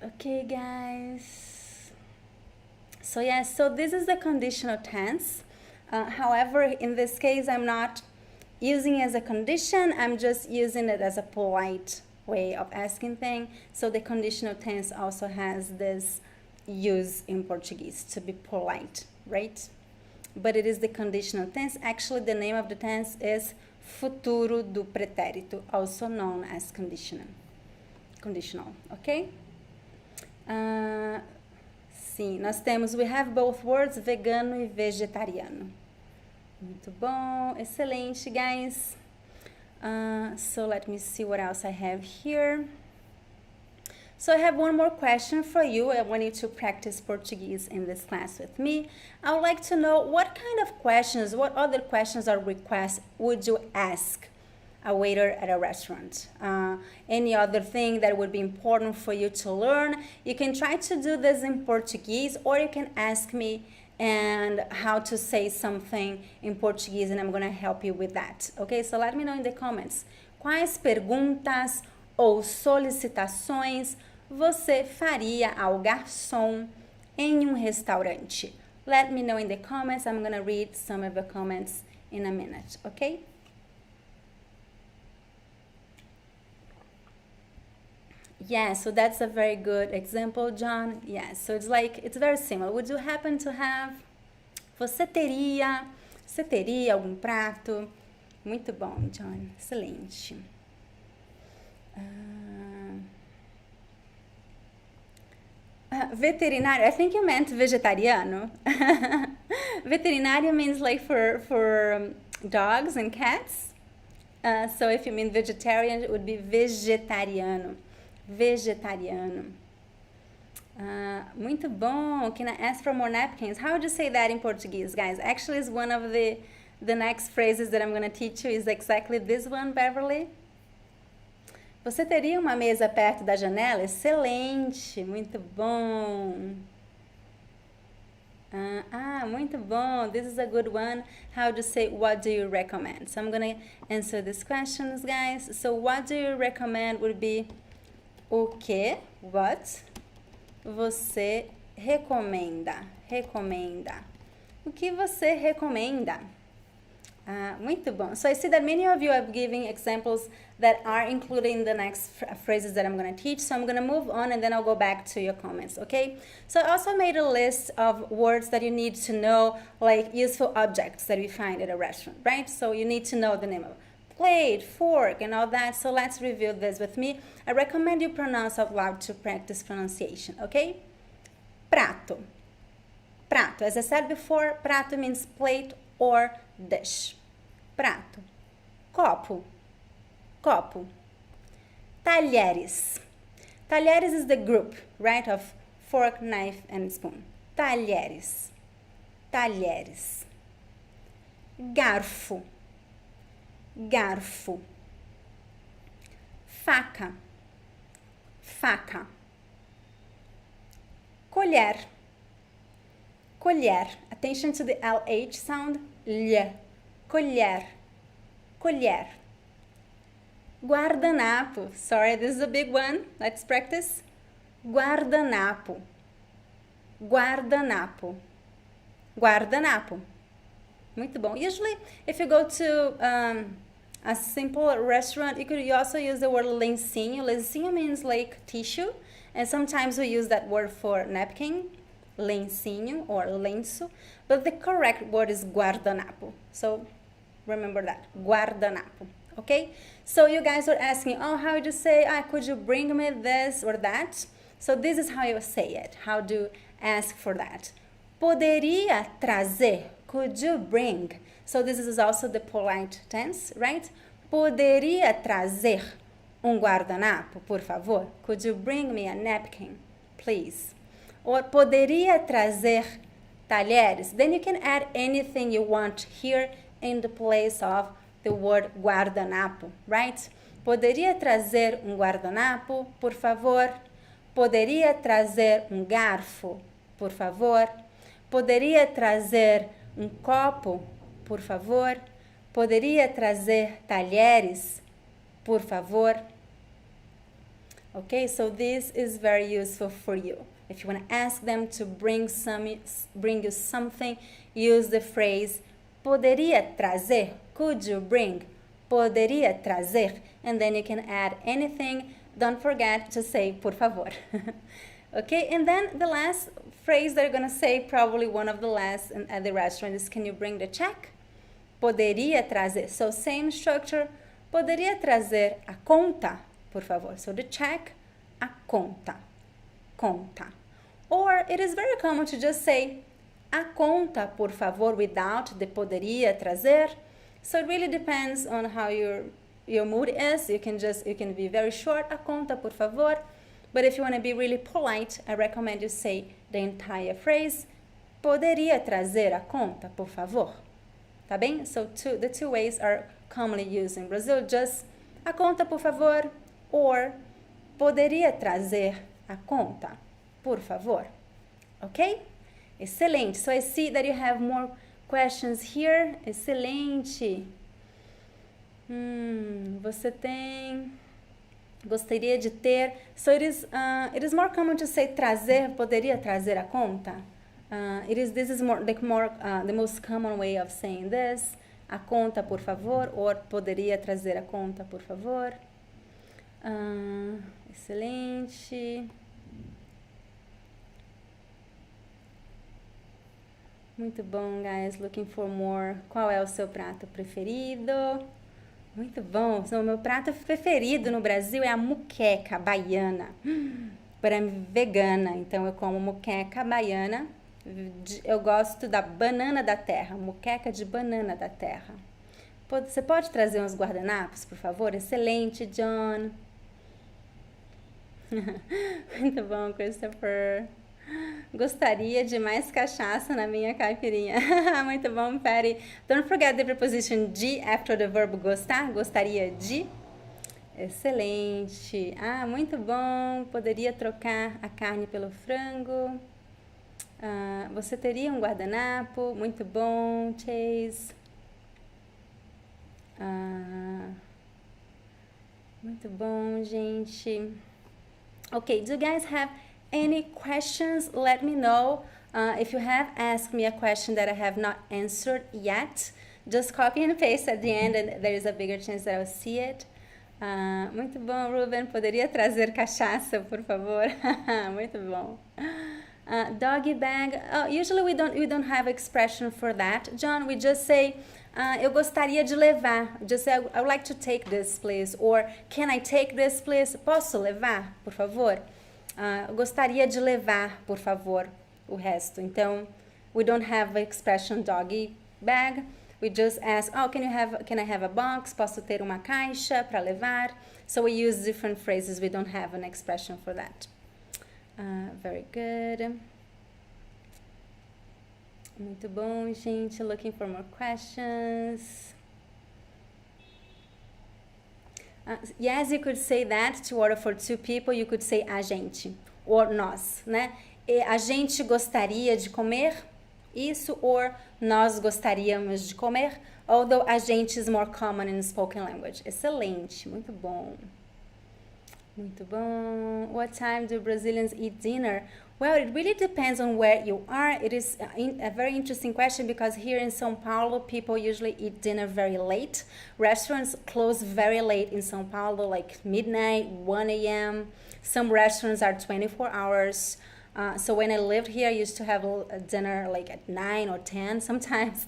Okay, guys. So yes, so this is the conditional tense. However, in this case, I'm not using it as a condition. I'm just using it as a polite way of asking things. So the conditional tense also has this use in Portuguese to be polite, right? But it is the conditional tense. Actually, the name of the tense is futuro do pretérito, also known as conditional. Conditional, okay? Sim, nós temos we have both words, vegano e vegetariano. Muito bom, excelente, guys. So let me see what else I have here. So I have one more question for you. I want you to practice Portuguese in this class with me. I would like to know what kind of questions, what other questions or requests would you ask a waiter at a restaurant? Any other thing that would be important for you to learn? You can try to do this in Portuguese, or you can ask me and how to say something in Portuguese, and I'm going to help you with that. Okay, so let me know in the comments. Quais perguntas ou solicitações você faria ao garçom em restaurante? Let me know in the comments. I'm going to read some of the comments in a minute, okay? Yeah, so that's a very good example, John. Yeah, so it's very similar. Would you happen to have? Você teria algum prato? Muito bom, John. Excelente. Veterinário, I think you meant vegetariano. Veterinário means like for dogs and cats. So if you mean vegetarian, it would be vegetariano. Vegetariano. Muito bom. Can I ask for more napkins? How would you say that in Portuguese, guys? Actually, it's one of the next phrases that I'm going to teach you is exactly this one, Beverly. Você teria uma mesa perto da janela? Excelente. Muito bom. Muito bom. This is a good one. How to say, what do you recommend? So I'm going to answer these questions, guys. So what do you recommend would be o que, what, você recomenda, recomenda. O que você recomenda? Muito bom. So I see that many of you are giving examples that are included in the next phrases that I'm going to teach. So I'm going to move on and then I'll go back to your comments, okay? So I also made a list of words that you need to know, like useful objects that we find at a restaurant, right? So you need to know the name of plate, fork, and all that. So let's review this with me. I recommend you pronounce out loud to practice pronunciation, okay? Prato. Prato. As I said before, prato means plate or dish. Prato. Copo. Copo. Talheres. Talheres is the group, right, of fork, knife, and spoon. Talheres. Talheres. Garfo. Garfo. Faca. Faca. Colher. Colher. Attention to the LH sound. Lhe. Colher. Colher. Guardanapo. Sorry, this is a big one. Let's practice. Guardanapo. Guardanapo. Guardanapo. Muito bom. Usually, if you go to a simple restaurant, you also use the word lencinho. Lencinho means like tissue, and sometimes we use that word for napkin, lencinho or lenço, but the correct word is guardanapo. So remember that, guardanapo. Okay? So you guys are asking, oh, how would you say, could you bring me this or that? So this is how you say it, how to ask for that. Poderia trazer, could you bring? So this is also the polite tense, right? Poderia trazer guardanapo, por favor? Could you bring me a napkin, please? Or poderia trazer talheres? Then you can add anything you want here in the place of the word guardanapo, right? Poderia trazer um guardanapo, por favor? Poderia trazer um garfo, por favor? Poderia trazer um copo, por favor? Poderia trazer talheres, por favor? Okay, so this is very useful for you. If you want to ask them to bring you something, use the phrase poderia trazer, could you bring, poderia trazer, and then you can add anything. Don't forget to say por favor. Okay, and then the last phrase that you're going to say, probably one of the last at the restaurant, is can you bring the check? Poderia trazer. So same structure. Poderia trazer a conta, por favor. So the check, a conta. Conta. Or it is very common to just say a conta, por favor, without the poderia trazer. So it really depends on how your mood is. You can be very short, a conta, por favor. But if you want to be really polite, I recommend you say the entire phrase. Poderia trazer a conta, por favor. Tá bem? So the two ways are commonly used in Brazil. Just a conta, por favor, or poderia trazer a conta, por favor. Ok? Excelente. So I see that you have more questions here. Excelente. Você tem... Gostaria de ter. So it is more common to say trazer, poderia trazer a conta. This is more the most common way of saying this. A conta, por favor, or poderia trazer a conta, por favor. Excelente. Muito bom, guys. Looking for more. Qual é o seu prato preferido? Muito bom. O meu prato preferido no Brasil é a muqueca baiana. But I'm vegana, então eu como muqueca baiana. Eu gosto da banana da terra, muqueca de banana da terra. Você pode trazer uns guardanapos, por favor? Excelente, John. Muito bom, Christopher. Gostaria de mais cachaça na minha caipirinha. Muito bom, Patty. Don't forget the preposition de after the verb gostar. Gostaria de. Excelente. Muito bom. Poderia trocar a carne pelo frango. Você teria um guardanapo. Muito bom, Chase. Muito bom, gente. Okay, do you guys have any questions? Let me know. If you have asked me a question that I have not answered yet, just copy and paste at the end and there is a bigger chance that I'll see it. Muito bom, Ruben. Poderia trazer cachaça, por favor? Muito bom. Doggy bag. Usually we don't have expression for that. John, we just say, eu gostaria de levar. Just say, I would like to take this, please. Or, can I take this, please? Posso levar, por favor? Eu gostaria de levar, por favor, o resto. Então, we don't have the expression doggy bag. We just ask, can I have a box? Posso ter uma caixa para levar? So we use different phrases. We don't have an expression for that. Very good. Muito bom, gente. Looking for more questions. Yes, you could say that to order for two people. You could say a gente or nós, né? A gente gostaria de comer isso or nós gostaríamos de comer. Although a gente is more common in spoken language. Excelente, muito bom. Muito bom. What time do Brazilians eat dinner? Well, it really depends on where you are. It is a very interesting question because here in São Paulo, people usually eat dinner very late. Restaurants close very late in São Paulo, like midnight, 1 a.m. Some restaurants are 24 hours. So when I lived here, I used to have a dinner like at 9 or 10 sometimes.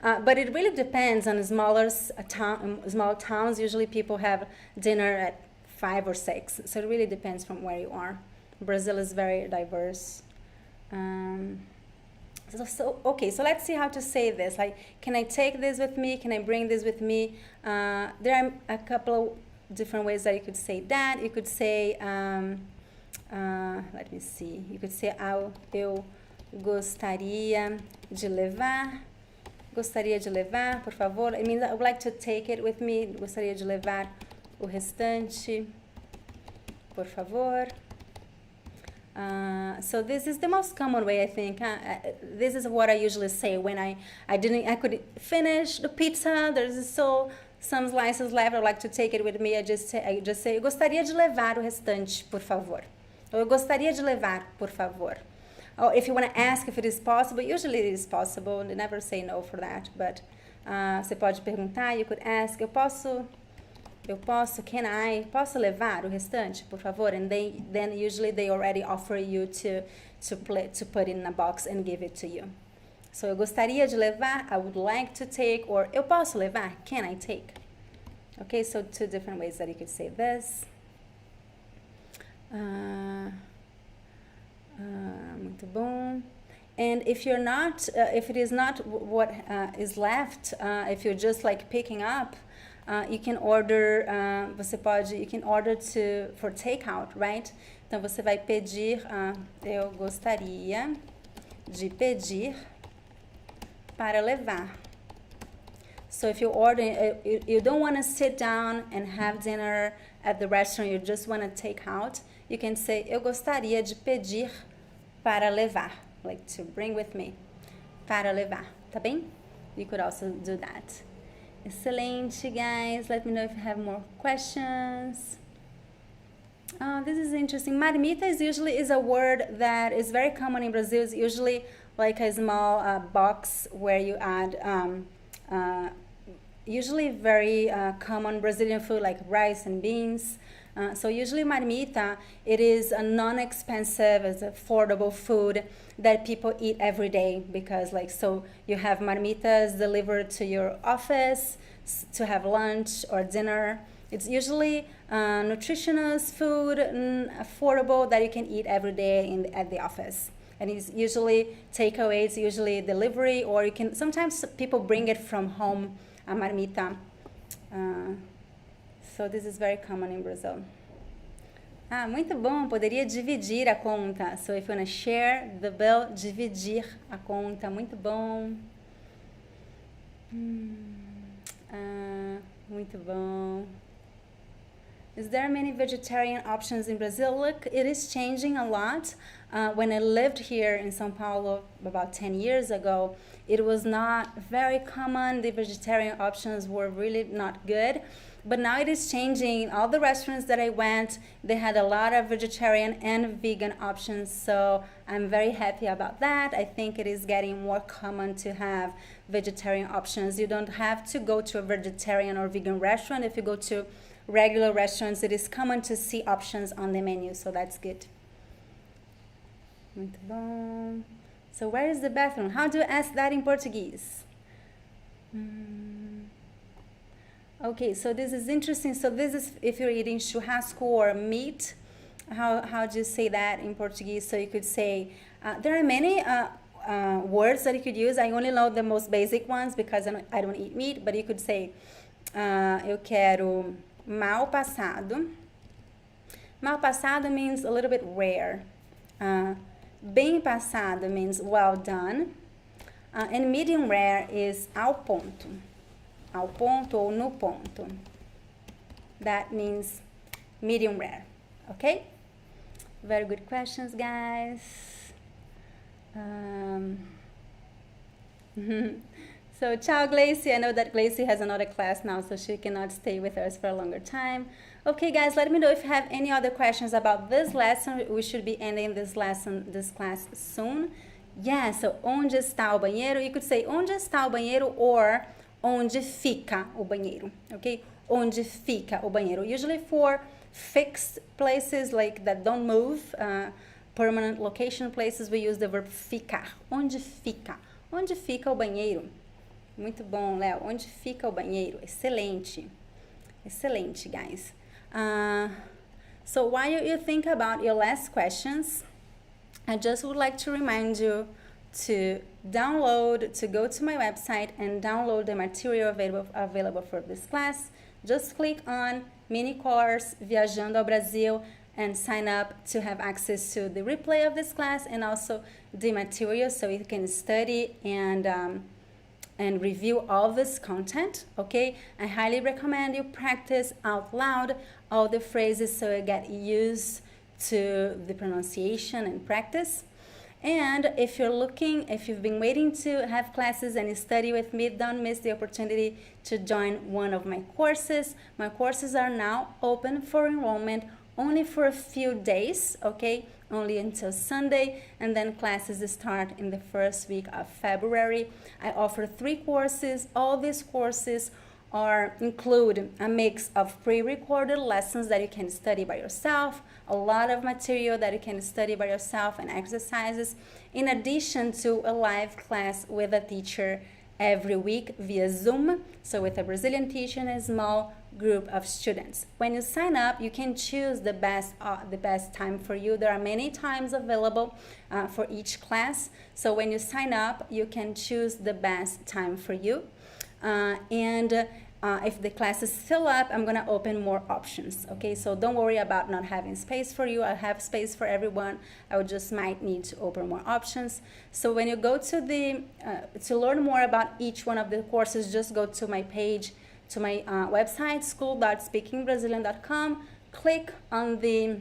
But it really depends on small towns. Usually people have dinner at 5 or 6. So it really depends from where you are. Brazil is very diverse. Okay, so let's see how to say this. Like, can I take this with me? Can I bring this with me? There are a couple of different ways that you could say that. You could say, let me see. You could say, eu gostaria de levar. Gostaria de levar, por favor. It means I would like to take it with me. Gostaria de levar o restante, por favor. So this is the most common way, I think. This is what I usually say when I could finish the pizza. There's still some slices left. I'd like to take it with me. I just say, eu gostaria de levar o restante, por favor. Ou eu gostaria de levar, por favor. Or if you want to ask if it is possible, usually it is possible. They never say no for that. But você pode perguntar. You could ask. Posso levar o restante, por favor? And then usually they already offer you to put it in a box and give it to you. So, eu gostaria de levar, I would like to take, or eu posso levar, can I take? Okay, so two different ways that you could say this. Muito bom. And if you're not, if it is not what is left, if you're just like picking up, you can order, you can order for takeout, right? Então, você vai pedir, eu gostaria de pedir para levar. So if you order, you don't want to sit down and have dinner at the restaurant, you just want to take out, you can say, eu gostaria de pedir para levar, like to bring with me, para levar, tá bem? You could also do that. Excelente, guys. Let me know if you have more questions. Oh, this is interesting. Marmita is a word that is very common in Brazil. It's usually like a small box where you add usually very common Brazilian food like rice and beans. So usually marmita, it is a non-expensive, it's affordable food that people eat every day because so you have marmitas delivered to your office to have lunch or dinner. It's usually nutritious food, affordable that you can eat every day at the office. And it's usually takeaway, it's usually delivery, or you can, sometimes people bring it from home, a marmita. So this is very common in Brazil. Muito bom, poderia dividir a conta. So if you want to share the bill, dividir a conta, muito bom. Muito bom. Is there many vegetarian options in Brazil? Look, it is changing a lot. When I lived here in São Paulo about 10 years ago, it was not very common. The vegetarian options were really not good. But now it is changing. All the restaurants that I went, they had a lot of vegetarian and vegan options. So I'm very happy about that. I think it is getting more common to have vegetarian options. You don't have to go to a vegetarian or vegan restaurant. If you go to regular restaurants, it is common to see options on the menu. So that's good. Muito bom. So where is the bathroom? How do you ask that in Portuguese? Okay, so this is interesting. So this is if you're eating churrasco or meat. How do you say that in Portuguese? So you could say, there are many words that you could use. I only know the most basic ones because I don't eat meat. But you could say, eu quero mal passado. Mal passado means a little bit rare. Bem passado means well done. And medium rare is ao ponto. Ao ponto ou no ponto. That means medium rare. Okay? Very good questions, guys. So, ciao, Glacy. I know that Glacy has another class now, so she cannot stay with us for a longer time. Okay, guys, let me know if you have any other questions about this lesson. We should be ending this class soon. Yeah, so onde está o banheiro? You could say onde está o banheiro or onde fica o banheiro, okay? Onde fica o banheiro. Usually for fixed places like that don't move, permanent location places, we use the verb ficar. Onde fica? Onde fica o banheiro? Muito bom, Léo. Onde fica o banheiro? Excelente. Excelente, guys. So while you think about your last questions, I just would like to remind you to go to my website and download the material available for this class. Just click on Mini-Course Viajando ao Brasil and sign up to have access to the replay of this class and also the material so you can study and and review all this content, okay? I highly recommend you practice out loud all the phrases so you get used to the pronunciation and practice. And if you've been waiting to have classes and study with me, don't miss the opportunity to join one of my courses. My courses are now open for enrollment only for a few days, okay? Only until Sunday, and then classes start in the first week of February. I offer 3 courses. All these courses include a mix of pre-recorded lessons that you can study by yourself, a lot of material that you can study by yourself and exercises, in addition to a live class with a teacher every week via Zoom, so with a Brazilian teacher and a small group of students. When you sign up, you can choose the best time for you. There are many times available for each class, so when you sign up, you can choose the best time for you. If the classes fill up, I'm gonna open more options, okay? So don't worry about not having space for you. I have space for everyone. I just might need to open more options. So when you go to to learn more about each one of the courses, just go to my page, to my website, school.speakingbrazilian.com. Click on the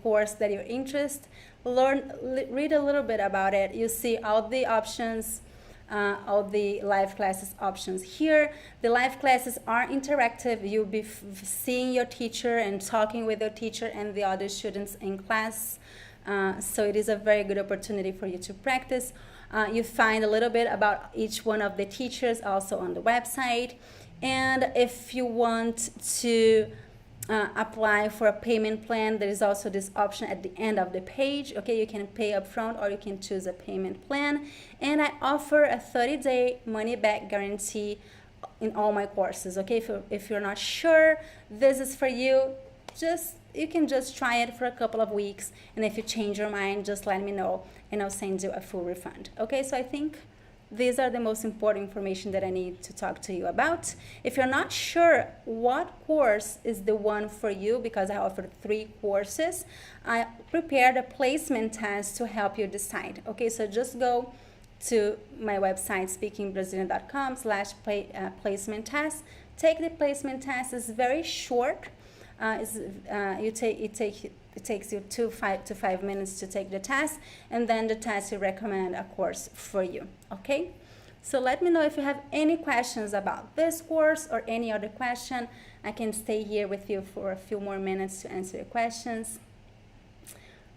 course that you're interested. Read a little bit about it. You see all the options. All the live classes options here. The live classes are interactive. You'll be seeing your teacher and talking with your teacher and the other students in class. So it is a very good opportunity for you to practice. You find a little bit about each one of the teachers also on the website. And if you want to apply for a payment plan, there is also this option at the end of the page, okay? You can pay upfront or you can choose a payment plan, and I offer a 30-day money-back guarantee in all my courses, okay? If you're not sure this is for you, you can just try it for a couple of weeks, and if you change your mind, just let me know and I'll send you a full refund, okay? So I think these are the most important information that I need to talk to you about. If you're not sure what course is the one for you, because I offer 3 courses, I prepared a placement test to help you decide. Okay, so just go to my website, speakingbrazilian.com/placement test. Take the placement test. It's very short. It takes you 2 to 5 minutes to take the test, and then the test will recommend a course for you, okay? So let me know if you have any questions about this course or any other question. I can stay here with you for a few more minutes to answer your questions.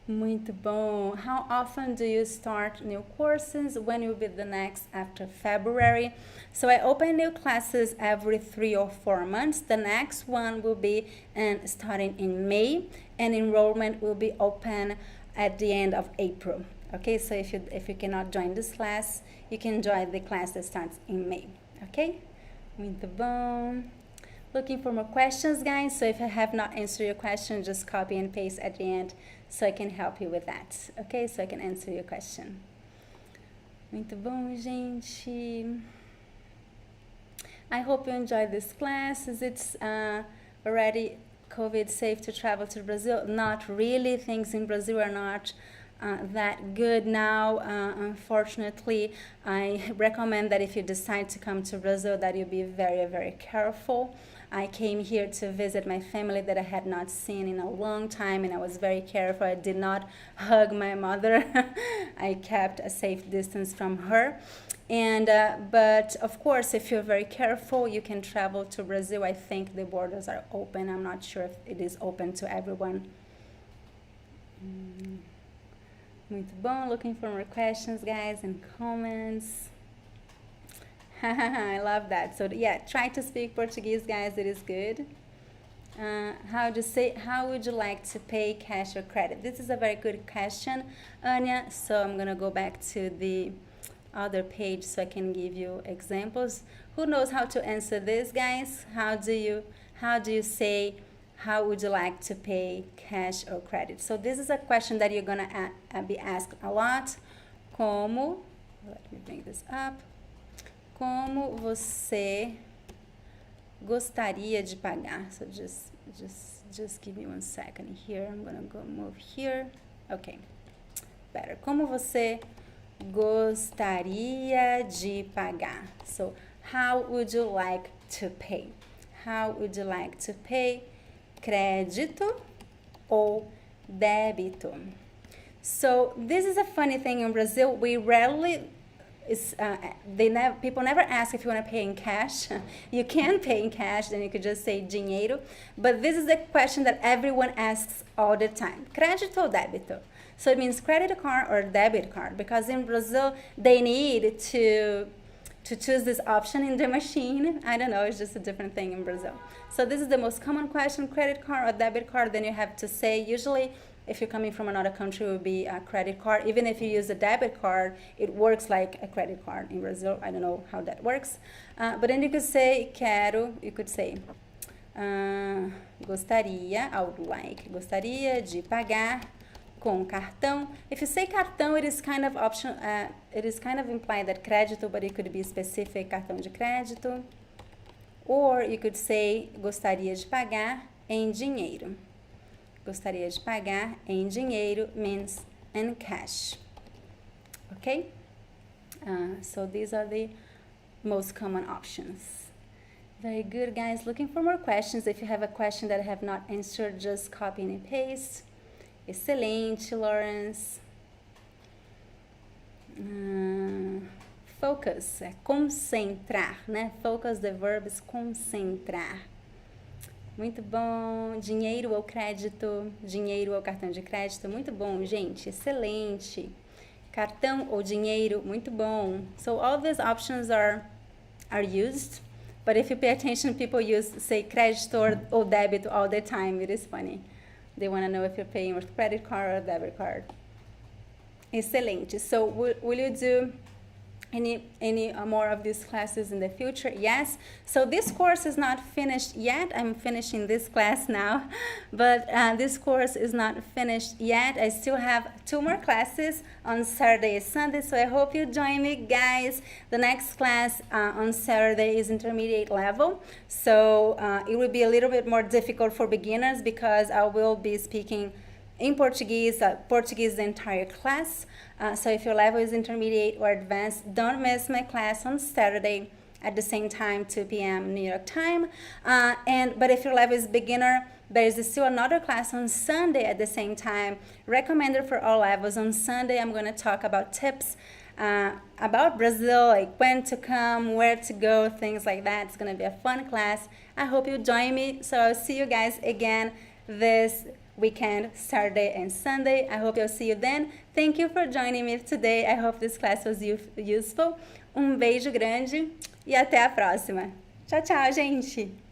Muito bom. How often do you start new courses? When will be the next after February? So I open new classes every 3 or 4 months. The next one will be starting in May, and enrollment will be open at the end of April. Okay, so if you cannot join this class, you can join the class that starts in May. Okay? Muito bom. Looking for more questions, guys. So if I have not answered your question, just copy and paste at the end so I can help you with that. Okay? So I can answer your question. Muito bom, gente. I hope you enjoyed this class. Is it already COVID safe to travel to Brazil? Not really. Things in Brazil are not that good now. Unfortunately, I recommend that if you decide to come to Brazil, that you be very, very careful. I came here to visit my family that I had not seen in a long time, and I was very careful. I did not hug my mother. I kept a safe distance from her. And but of course, if you're very careful, you can travel to Brazil. I think the borders are open. I'm not sure if it is open to everyone. Muito bom. Looking for more questions, guys, and comments. I love that. So yeah, try to speak Portuguese, guys. It is good. How would you like to pay cash or credit? This is a very good question, Anya. So I'm gonna go back to the other page so I can give you examples. Who knows how to answer this, guys? How do you say, how would you like to pay cash or credit? So this is a question that you're gonna be asked a lot. Como, let me bring this up. Como você gostaria de pagar? So just give me 1 second here. I'm gonna go move here. Okay, better. Como você gostaria de pagar. So, how would you like to pay? How would you like to pay? Crédito ou débito? So, this is a funny thing in Brazil. We rarely people never ask if you want to pay in cash. You can pay in cash, then you could just say dinheiro. But this is the question that everyone asks all the time. Crédito ou débito? So it means credit card or debit card, because in Brazil they need to choose this option in the machine. I don't know, it's just a different thing in Brazil. So this is the most common question, credit card or debit card. Then you have to say, usually if you're coming from another country, it would be a credit card. Even if you use a debit card, it works like a credit card in Brazil. I don't know how that works. But then you could say quero, you could say gostaria, I would like, gostaria de pagar com cartão. If you say cartão, it is kind of option. It is kind of implied that crédito, but it could be specific, cartão de crédito. Or you could say gostaria de pagar em dinheiro. Gostaria de pagar em dinheiro means in cash. Okay? So these are the most common options. Very good, guys. Looking for more questions. If you have a question that I have not answered, just copy and paste. Excelente, Lawrence. Focus é concentrar, né? Focus, the verb is concentrar. Muito bom. Dinheiro ou crédito? Dinheiro ou cartão de crédito? Muito bom, gente. Excelente. Cartão ou dinheiro? Muito bom. So all these options are used. But if you pay attention, people say crédito or débito all the time. It is funny. They want to know if you're paying with credit card or debit card. Excelente. So will you do any more of these classes in the future? Yes. So this course is not finished yet. I'm finishing this class now, but this course is not finished yet. I still have 2 more classes on Saturday and Sunday, so I hope you join me, guys. The next class on Saturday is intermediate level, so it will be a little bit more difficult for beginners because I will be speaking in Portuguese, Portuguese the entire class. So if your level is intermediate or advanced, don't miss my class on Saturday at the same time, 2 p.m. New York time. But if your level is beginner, there is still another class on Sunday at the same time, recommended for all levels. On Sunday, I'm going to talk about tips about Brazil, like when to come, where to go, things like that. It's going to be a fun class. I hope you join me. So I'll see you guys again this weekend, Saturday and Sunday. I hope I'll see you then. Thank you for joining me today. I hope this class was useful. Beijo grande e até a próxima. Tchau, tchau, gente!